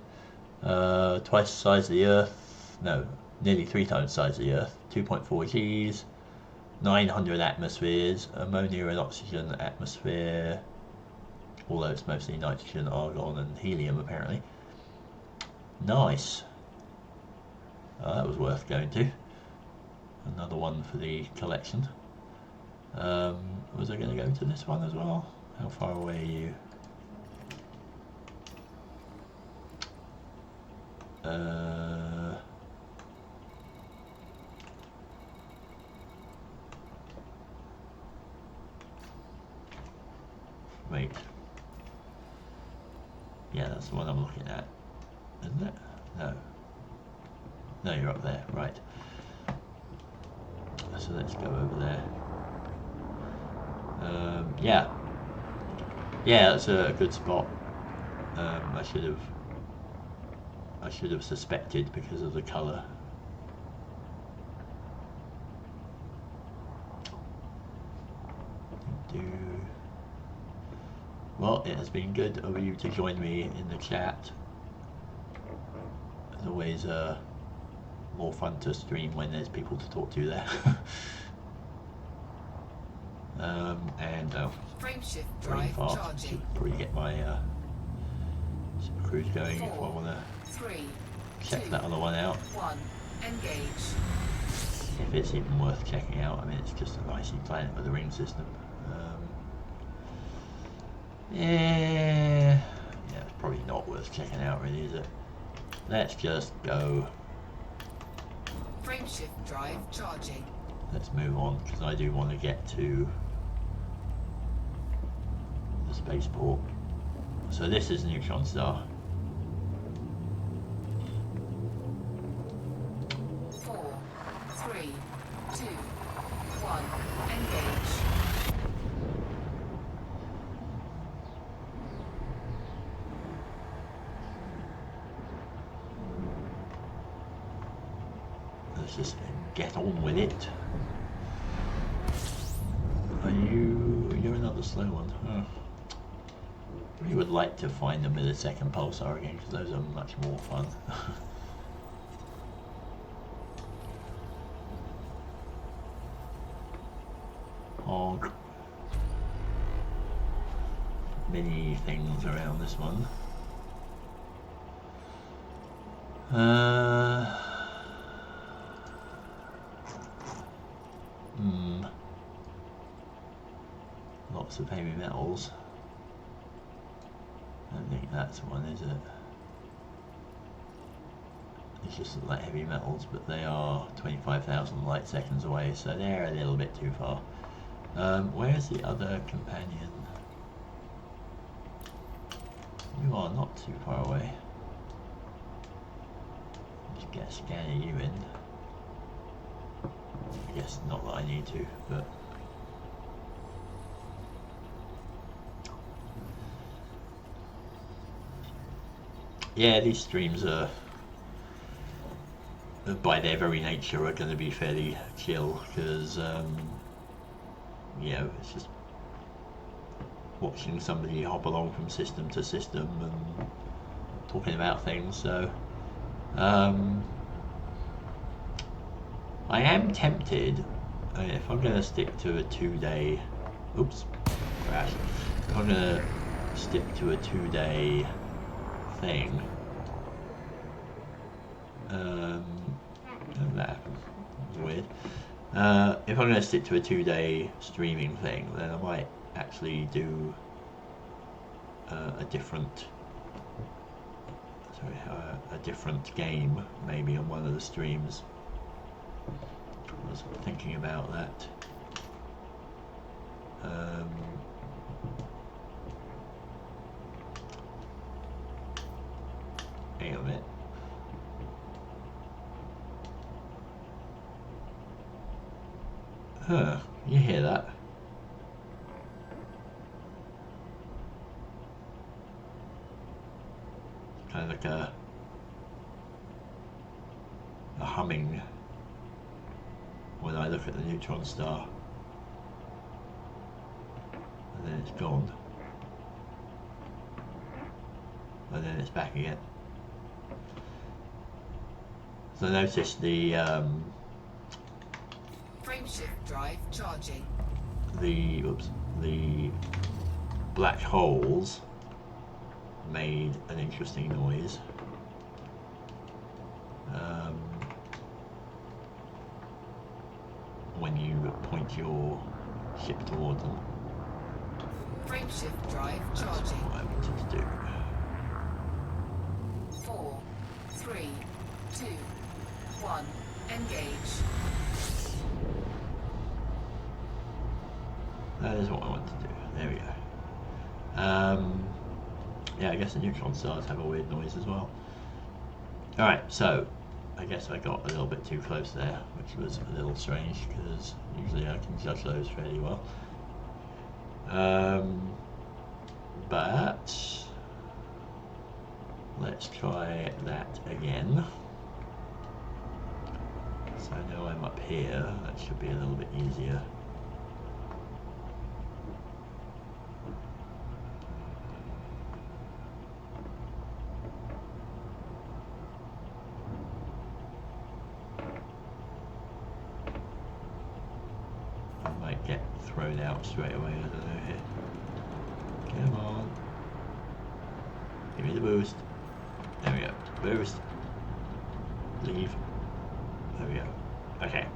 Speaker 1: Twice the size of the Earth, no, nearly 3 times the size of the Earth. 2.4 Gs, 900 atmospheres, ammonia and oxygen atmosphere, although it's mostly nitrogen, argon and helium apparently. Nice. That was worth going to. Another one for the collection. Was I going to go to this one as well? How far away are you? Wait. Yeah, that's the one I'm looking at, isn't it? No. No, you're up there, right. So let's go over there. Yeah. Yeah, that's a good spot. I should have suspected because of the colour. Well, it has been good of you to join me in the chat. It's always more fun to stream when there's people to talk to there. And
Speaker 2: Frame shift
Speaker 1: very
Speaker 2: drive
Speaker 1: fast.
Speaker 2: charging.
Speaker 1: Should probably get my super cruise going if I want to
Speaker 2: 3,
Speaker 1: check
Speaker 2: 2,
Speaker 1: that other one out.
Speaker 2: 1. Engage.
Speaker 1: If it's even worth checking out. I mean, it's just an icy planet with a ring system. Yeah, it's probably not worth checking out, really, is it? Let's just go.
Speaker 2: Frame shift drive charging.
Speaker 1: Let's move on because I do want to get to the spaceport. So this is Neutron Star.
Speaker 2: 4, 3, 2, 1. Engage.
Speaker 1: Let's just get on with it. You're another slow one. Huh. Really would like to find the millisecond pulsar again because those are much more fun. Honk. Many things around this one. Lots of heavy metals. I don't think that's one, is it? It's just like heavy metals, but they are 25,000 light seconds away, so they're a little bit too far. Where's the other companion? You are not too far away. Just get a scan of you in. I guess not that I need to, but yeah, these streams are, by their very nature, are going to be fairly chill because, you know, it's just watching somebody hop along from system to system and talking about things. So, I am tempted, if I'm going to stick to a 2-day, oops, crash, if I'm going to stick to a 2-day thing, that happened, that was weird. If I'm going to stick to a 2-day streaming thing, then I might actually do a different game maybe on one of the streams. I was thinking about that. Hang on a minute. Huh, you hear that? Kind of like a humming when I look at the neutron star. and then it's gone, and then it's back again. So notice the
Speaker 2: Frameshift drive charging.
Speaker 1: the black holes made an interesting noise. When you point your ship towards them.
Speaker 2: Frameshift drive charging.
Speaker 1: That's what I wanted to do.
Speaker 2: 4, 3, 2, 1. Engage.
Speaker 1: That is what I want to do. There we go. Yeah, I guess the neutron stars have a weird noise as well. Alright, so I guess I got a little bit too close there, which was a little strange because usually I can judge those fairly well. But let's try that again. So I know I'm up here, that should be a little bit easier. Get thrown out straight away, I don't know here. Come on. Give me the boost. There we go. Boost. Leave. There we go. Okay.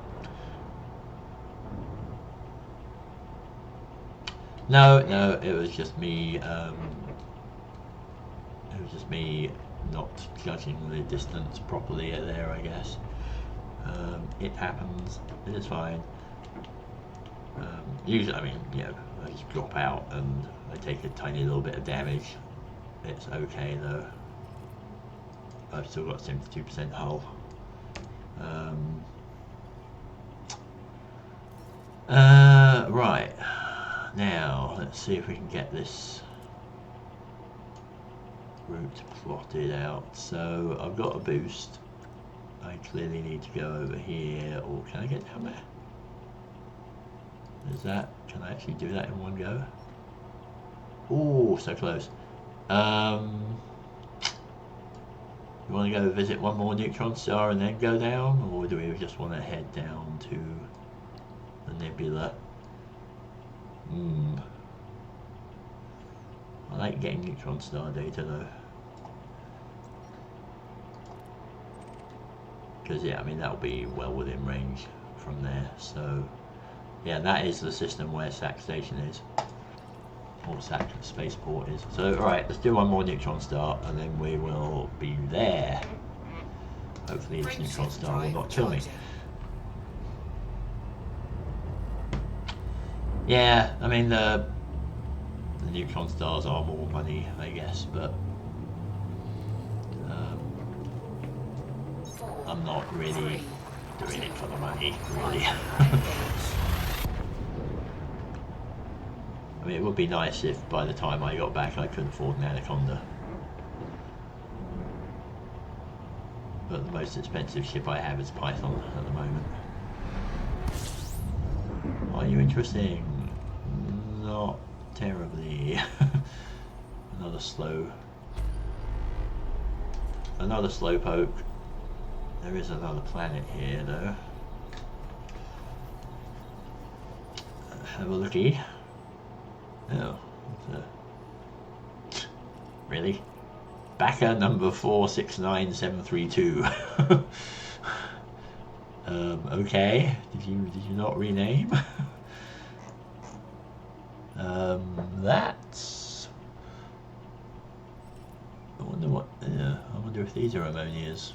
Speaker 1: No, it was just me, not judging the distance properly there, I guess. It happens. It is fine. Usually, I mean, you know, I just drop out and I take a tiny little bit of damage. It's okay though. I've still got 72% hull. Right. Now, let's see if we can get this route plotted out. So, I've got a boost. I clearly need to go over here, or can I get down there? Is that, can I actually do that in one go? Oh, so close. You want to go visit one more neutron star and then go down, or do we just want to head down to the nebula? I like getting neutron star data though. Because yeah, I mean that'll be well within range from there, so yeah, that is the system where Sac Station is, or Sac Spaceport is. So alright, let's do one more neutron star and then we will be there. Hopefully this neutron star will not kill me. Yeah, I mean the neutron stars are more money, I guess, but I'm not really doing it for the money, really. I mean, it would be nice if by the time I got back I could afford an Anaconda. But the most expensive ship I have is Python at the moment. Are you interesting? Not terribly. Another slowpoke. There is another planet here though. Have a looky. Oh, really? Backer number 469732. Okay. Did you not rename? That's. I wonder if these are ammonias.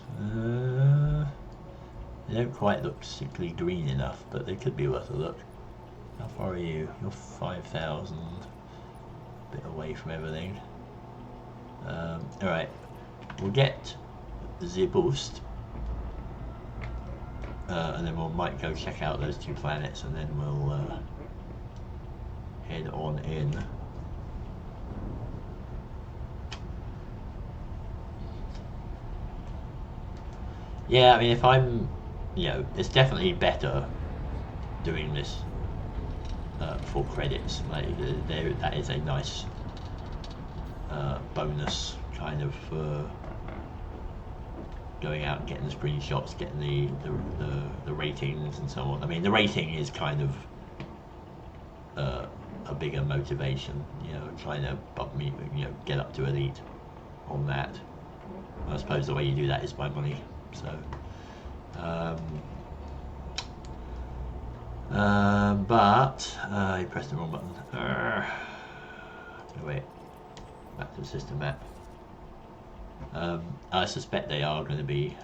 Speaker 1: They don't quite look sickly green enough, but they could be worth a look. How far are you? You're 5,000. A bit away from everything. Alright. We'll get the boost. And then we might go check out those two planets and then we'll head on in. Yeah, I mean, if I'm, it's definitely better doing this for credits. Like that is a nice bonus kind of going out and getting the screenshots, getting the ratings and so on. I mean, the rating is kind of a bigger motivation, you know, trying to bump me, you know, get up to elite on that. I suppose the way you do that is by money. So, but I pressed the wrong button. Wait, back to the system map. I suspect they are going to be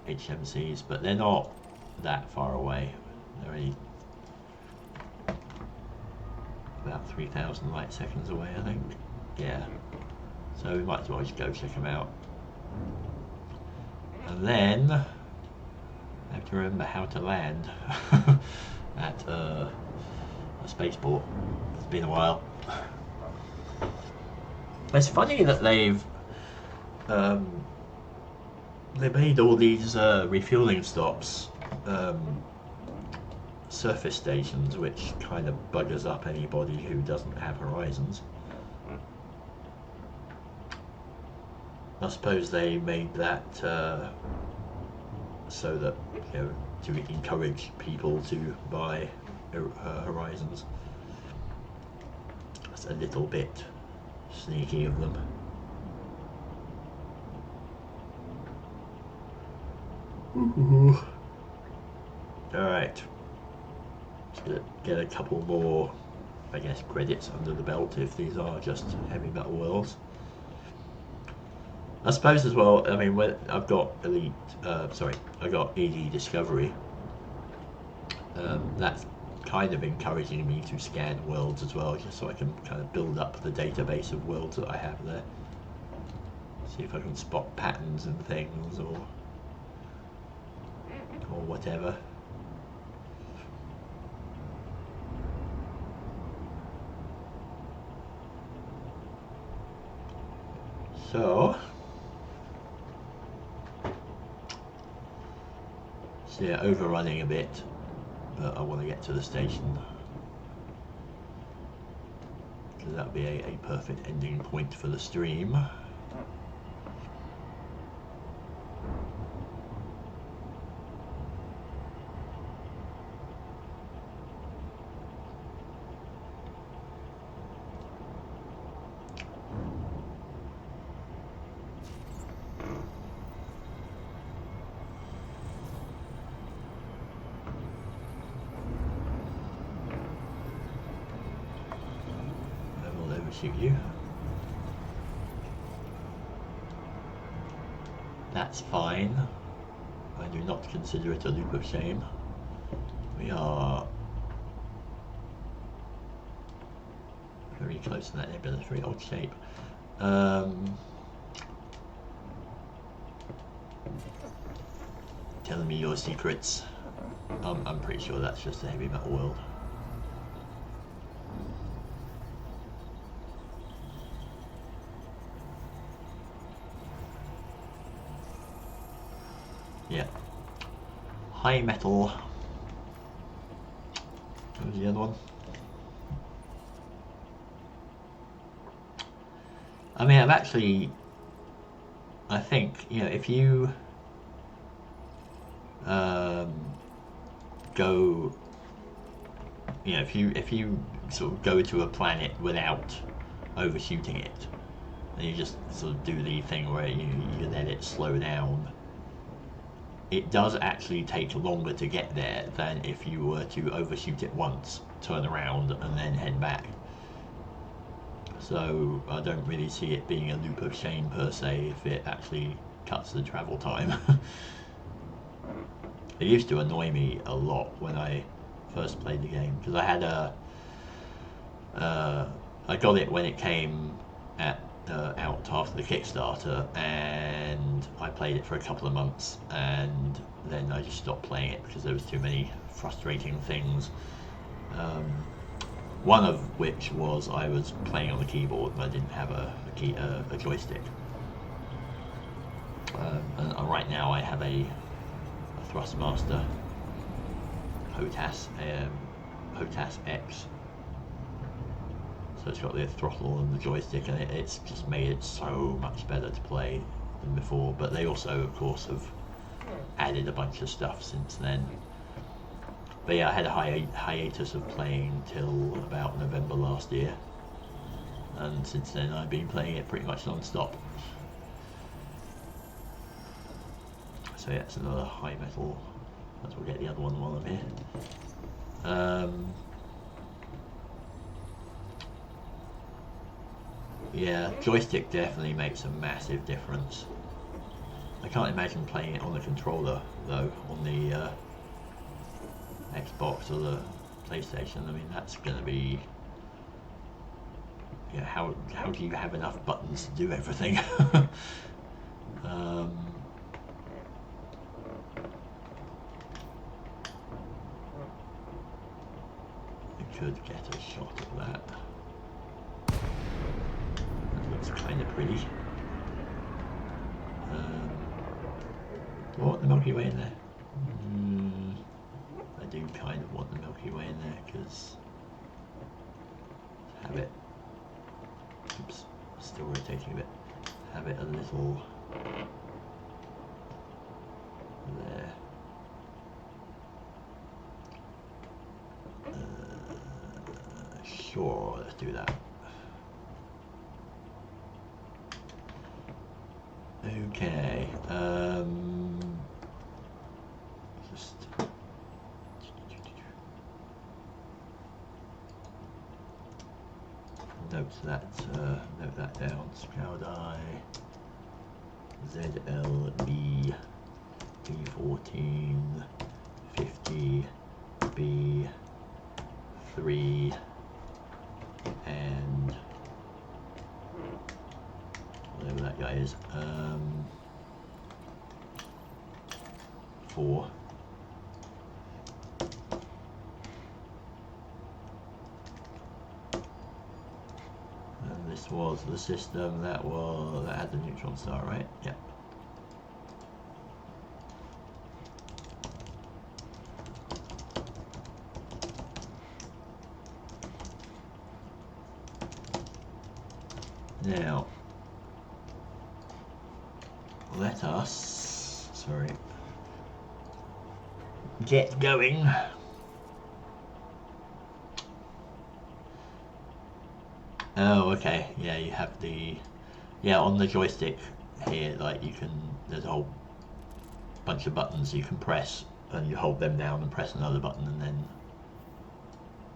Speaker 1: HMCs, but they're not that far away. They're only about 3,000 light seconds away, I think. Yeah. So we might as well just go check them out. And then I have to remember how to land at a spaceport. It's been a while. It's funny that they made all these refueling stops surface stations, which kind of buggers up anybody who doesn't have Horizons. I suppose they made that so that, you know, to encourage people to buy Horizons. That's a little bit sneaky of them. Alright. Let's get a couple more, I guess, credits under the belt if these are just heavy metal worlds. I suppose as well, I mean, when I've got Elite, I got ED Discovery. That's kind of encouraging me to scan worlds as well, just so I can kind of build up the database of worlds that I have there. See if I can spot patterns and things, or whatever. So yeah, overrunning a bit, but I want to get to the station because that would be a perfect ending point for the stream. Shoot you. That's fine. I do not consider it a loop of shame. We are very close to that nebula, very odd shape. Telling me your secrets. I'm pretty sure that's just a heavy metal world. Yeah. High metal. What was the other one? I mean, I think, you know, if you go, you know, if you sort of go to a planet without overshooting it, and you just sort of do the thing where you let it slow down, it does actually take longer to get there than if you were to overshoot it once, turn around, and then head back. So I don't really see it being a loop of shame per se if it actually cuts the travel time. It used to annoy me a lot when I first played the game, because I had I got it when it came out after the Kickstarter, and I played it for a couple of months, and then I just stopped playing it because there was too many frustrating things. One of which was I was playing on the keyboard and I didn't have a joystick. And right now I have a Thrustmaster HOTAS HOTAS X. So it's got the throttle and the joystick, and it's just made it so much better to play than before. But they also, of course, have added a bunch of stuff since then. But yeah, I had a hiatus of playing till about November last year, and since then I've been playing it pretty much non-stop. So yeah, it's another high metal. Might as well get the other one while I'm here. Yeah, joystick definitely makes a massive difference. I can't imagine playing it on the controller though, on the Xbox or the PlayStation. I mean, that's going to be... Yeah, how do you have enough buttons to do everything? I could get a shot of that. That looks kind of pretty. Do I want the Milky Way in there? I do kind of want the Milky Way in there because have it. Oops, still rotating a bit. Have it a little there. Sure, let's do that. Okay. Just note that down. Scout ZLB B14 50 B3 and whatever that guy is, 4. And this was the system that had the neutron star, right? Yeah. Now, let us, get going. Oh, okay. Yeah, you have on the joystick here, like there's a whole bunch of buttons you can press, and you hold them down and press another button, and then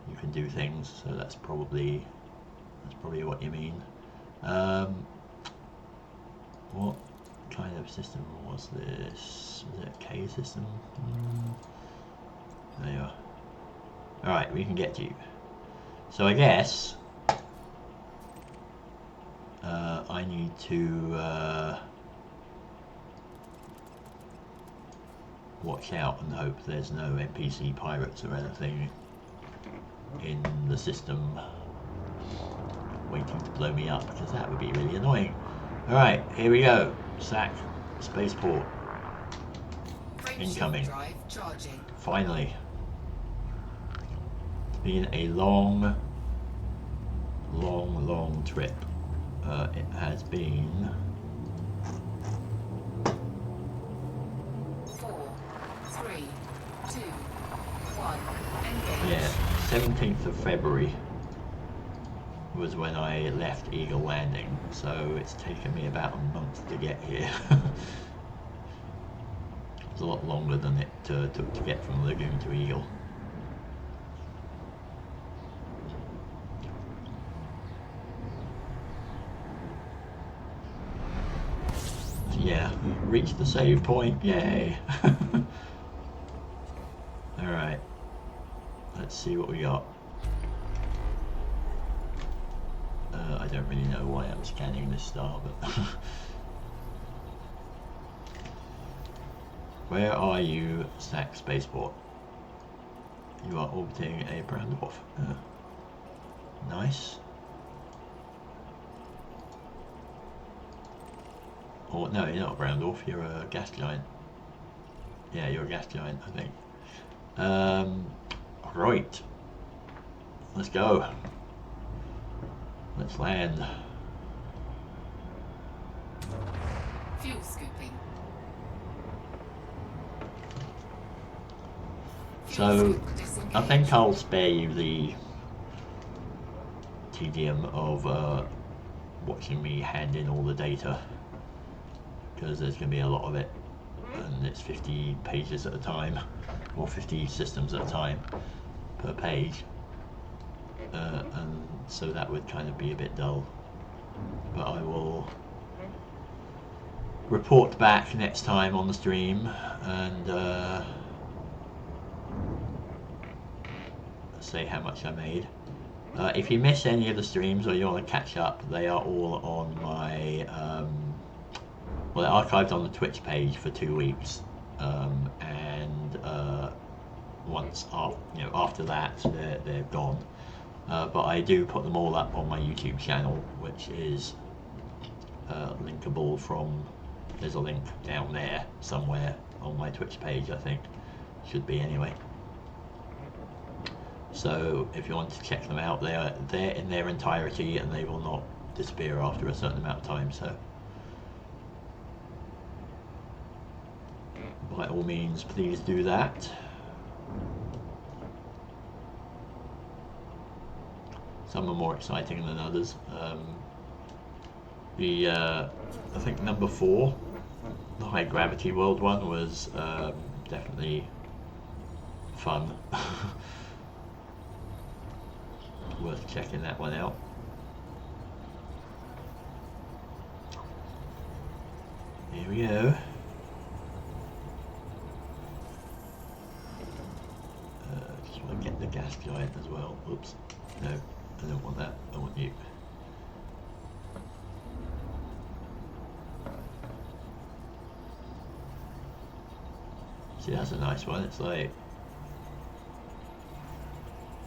Speaker 1: you can do things. So that's probably what you mean. What kind of system was this? Was it a K system? There you are. Alright, we can get you. So I guess I need to watch out and hope there's no NPC pirates or anything in the system waiting to blow me up, because that would be really annoying. Alright, here we go. Sac spaceport. Incoming. Finally. It's been a long trip. It has been
Speaker 2: 4, 3, 2, 1, engage.
Speaker 1: Yeah, 17th of February was when I left Eagle Landing, so it's taken me about a month to get here. It's a lot longer than it took to get from Lagoon to Eagle. Yeah, reached the save point, yay! Alright, let's see what we got. I don't really know why I'm scanning this star, but... Where are you, Sac Spaceport? You are orbiting a brown dwarf. Nice. Or no, you're not a brown dwarf, you're a gas giant. Yeah, you're a gas giant, I think. Right. let's go. Let's land.
Speaker 2: Fuel scooping.
Speaker 1: So I think I'll spare you the tedium of watching me hand in all the data, because there's going to be a lot of it, and it's 50 pages at a time, or 50 systems at a time per page, and so that would kind of be a bit dull. But I will report back next time on the stream and say how much I made. If you miss any of the streams or you want to catch up, they are all on my well, they're archived on the Twitch page for 2 weeks, and once after that they're gone. But I do put them all up on my YouTube channel, which is linkable from, there's a link down there somewhere on my Twitch page, I think. Should be anyway. So if you want to check them out, they're in their entirety and they will not disappear after a certain amount of time. So by all means, please do that. Some are more exciting than others. I think number 4, the high gravity world one, was definitely fun. Worth checking that one out. Here we go. Just want to get the gas giant as well. Oops. No, I don't want that. I want you. See, that's a nice one. It's like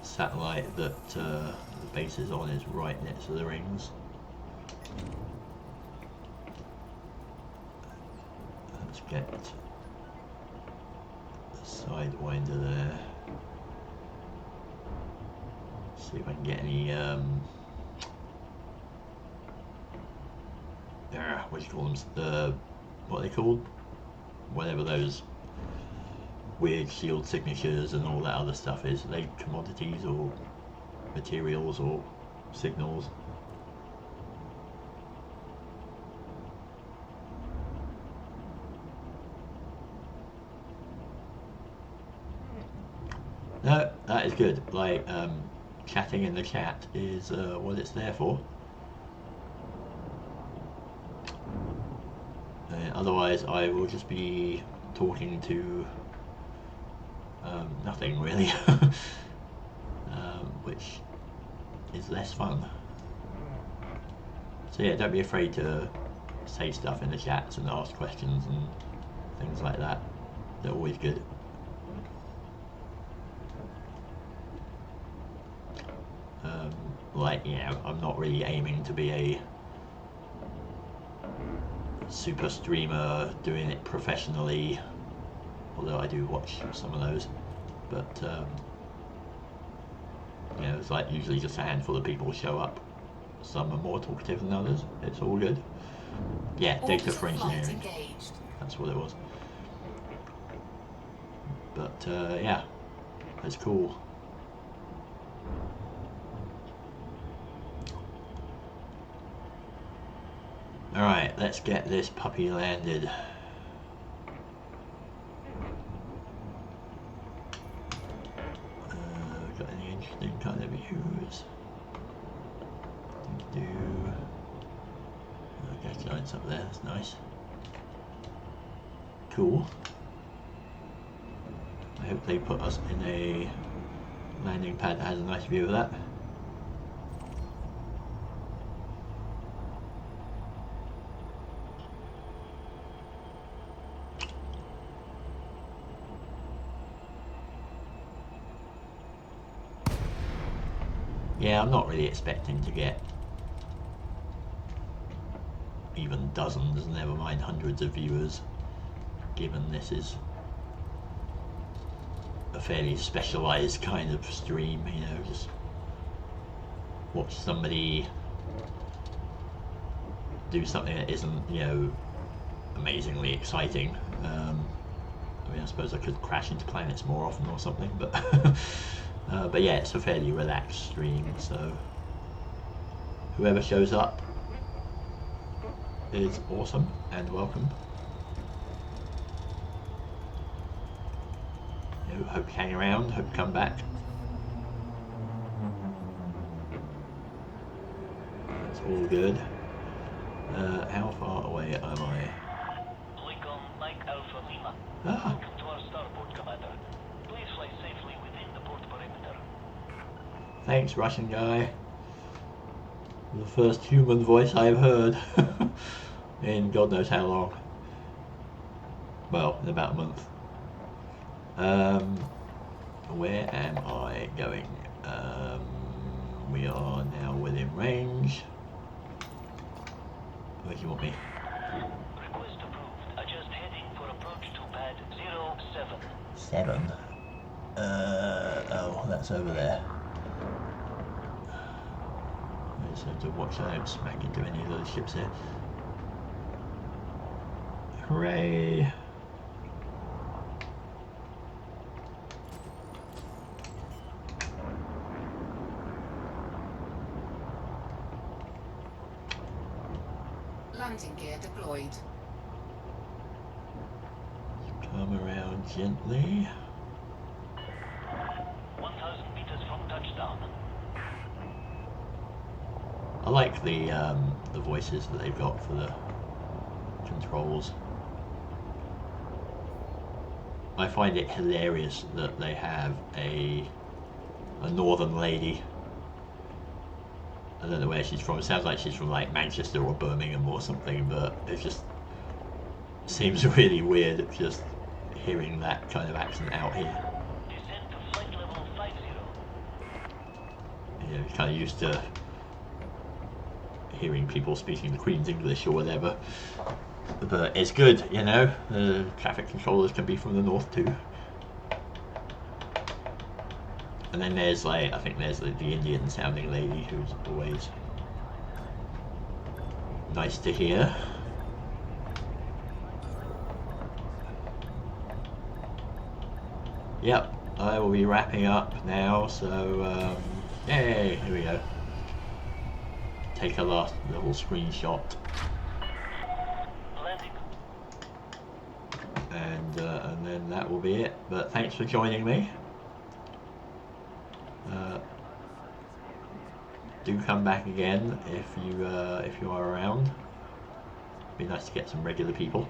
Speaker 1: satellite that the base is on is right next to the rings. Let's get the sidewinder there. See if I can get any what do you call them? What are they called? Whatever those weird shield signatures and all that other stuff is. Are they commodities or materials or signals? No, that is good. Like chatting in the chat is what it's there for. Otherwise I will just be talking to nothing really, which is less fun. So yeah, don't be afraid to say stuff in the chats and ask questions and things like that. They're always good. Like, I'm not really aiming to be a super streamer doing it professionally, although I do watch some of those, but it's like usually just a handful of people show up. Some are more talkative than others. It's all good. Yeah, data for engineering. That's what it was. But yeah, that's cool. Alright, let's get this puppy landed. Got any interesting kind of views? Do gas giants up there, that's nice. Cool. I hope they put us in a landing pad that has a nice view of that. Yeah, I'm not really expecting to get even dozens, never mind hundreds of viewers, given this is a fairly specialised kind of stream, just watch somebody do something that isn't, you know, amazingly exciting. I mean, I suppose I could crash into planets more often or something, but but yeah, it's a fairly relaxed stream, so whoever shows up is awesome and welcome. You know, hope you hang around, hope you come back. That's all good. How far away am I?
Speaker 3: Lincoln Mike Alpha Lima.
Speaker 1: Ah,
Speaker 3: Welcome to our starboard, Commander. Please fly safely within the port perimeter.
Speaker 1: thanks, Russian guy. The first human voice I've heard in God knows how long. Well, in about a month. Where am I going? We are now within range. Where do you want me?
Speaker 3: Request approved. Adjust heading for approach to pad 07.
Speaker 1: 7. Oh, that's over there. I just have to watch I don't smack into any of those ships here. Hooray!
Speaker 2: Landing gear deployed.
Speaker 1: Come around gently.
Speaker 3: 1,000 meters from touchdown.
Speaker 1: I like the voices that they've got for the controls. I find it hilarious that they have a northern lady. I don't know where she's from. It sounds like she's from like Manchester or Birmingham or something, but it just seems really weird just hearing that kind of accent out here.
Speaker 3: Descend to flight level 50.
Speaker 1: You know, you're kind of used to hearing people speaking the Queen's English or whatever. But it's good, you know. The traffic controllers can be from the north too. And then there's like, I think there's the Indian sounding lady who's always nice to hear. Yep, I will be wrapping up now, so yay, here we go. Take a last little screenshot.
Speaker 3: Landing.
Speaker 1: And then that will be it. But thanks for joining me. Do come back again if you are around. Be nice to get some regular people.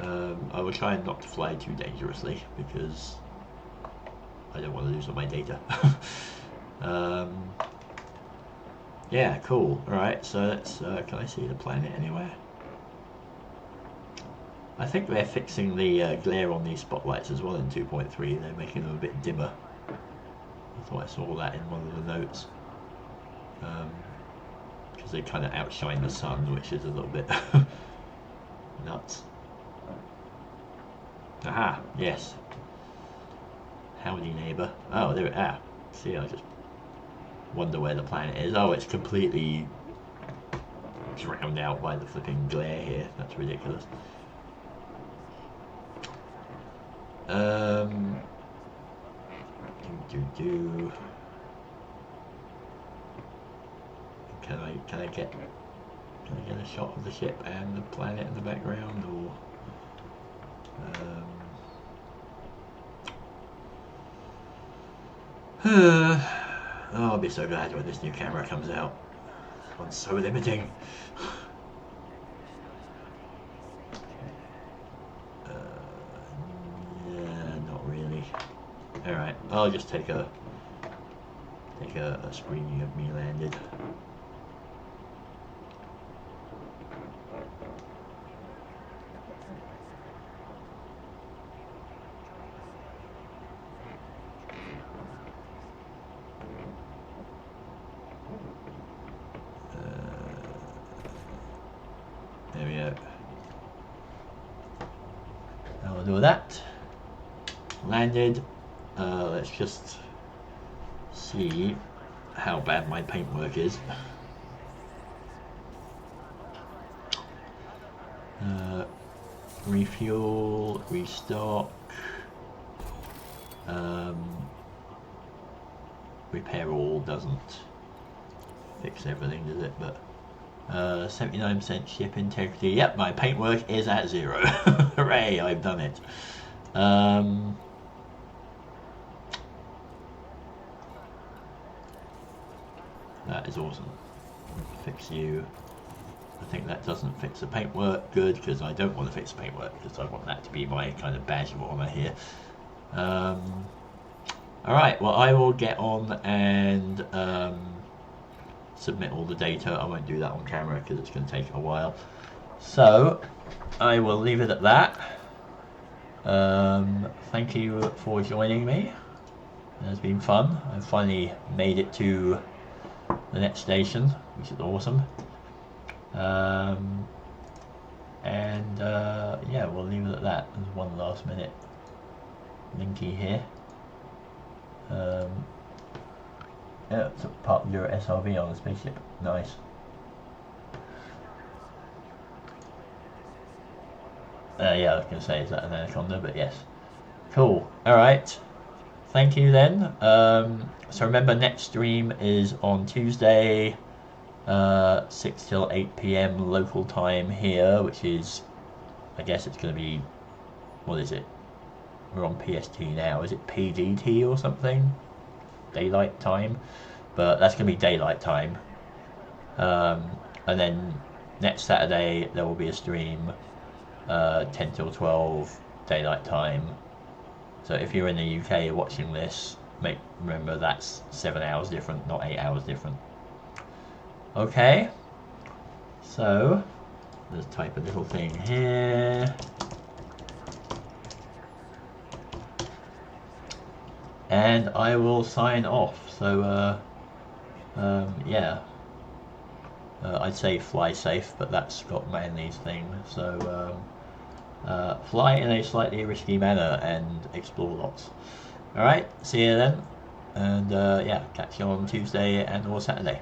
Speaker 1: I will try not to fly too dangerously because I don't want to lose all my data. Yeah, cool. Alright, so let's, can I see the planet anywhere? I think they're fixing the glare on these spotlights as well in 2.3. They're making them a bit dimmer. I thought I saw that in one of the notes. Because they kind of outshine the sun, which is a little bit nuts. Aha, yes. Howdy, neighbour. Oh, there it is. See, I just wonder where the planet is. Oh, it's completely drowned out by the flipping glare here. That's ridiculous. Can I get a shot of the ship and the planet in the background, or oh, I'll be so glad when this new camera comes out. This one's so limiting. Yeah, not really. Alright, I'll just take a screening of me landed. There we go. I'll do that. Landed. Let's just see how bad my paintwork is. Refuel, restock, repair all doesn't fix everything, does it? But 79% ship integrity. Yep, my paintwork is at 0. Hooray, I've done it. That is awesome. Fix you. I think that doesn't fix the paintwork. Good, because I don't want to fix the paintwork, because I want that to be my kind of badge of honor here. Alright, well, I will get on and submit all the data. I won't do that on camera because it's going to take a while. So, I will leave it at that. Thank you for joining me. It has been fun. I've finally made it to the next station, which is awesome. Yeah, we'll leave it at that. There's one last minute linky here. Yeah, it's a part of your SRV on the spaceship. Nice. Yeah, I was going to say, is that an Anaconda? But yes. Cool. Alright. Thank you then. So remember, next stream is on Tuesday, 6 till 8 PM local time here, which is, I guess it's going to be, what is it? We're on PST now. Is it PDT or something? Daylight time? But that's going to be daylight time. And then next Saturday there will be a stream, 10 till 12 daylight time. So if you're in the UK watching this, remember that's 7 hours different, not 8 hours different. Okay, so let's type a little thing here. And I will sign off. So yeah, I'd say fly safe, but that's Scott Manley's thing. So fly in a slightly risky manner and explore lots. Alright, see you then. And yeah, catch you on Tuesday and or Saturday.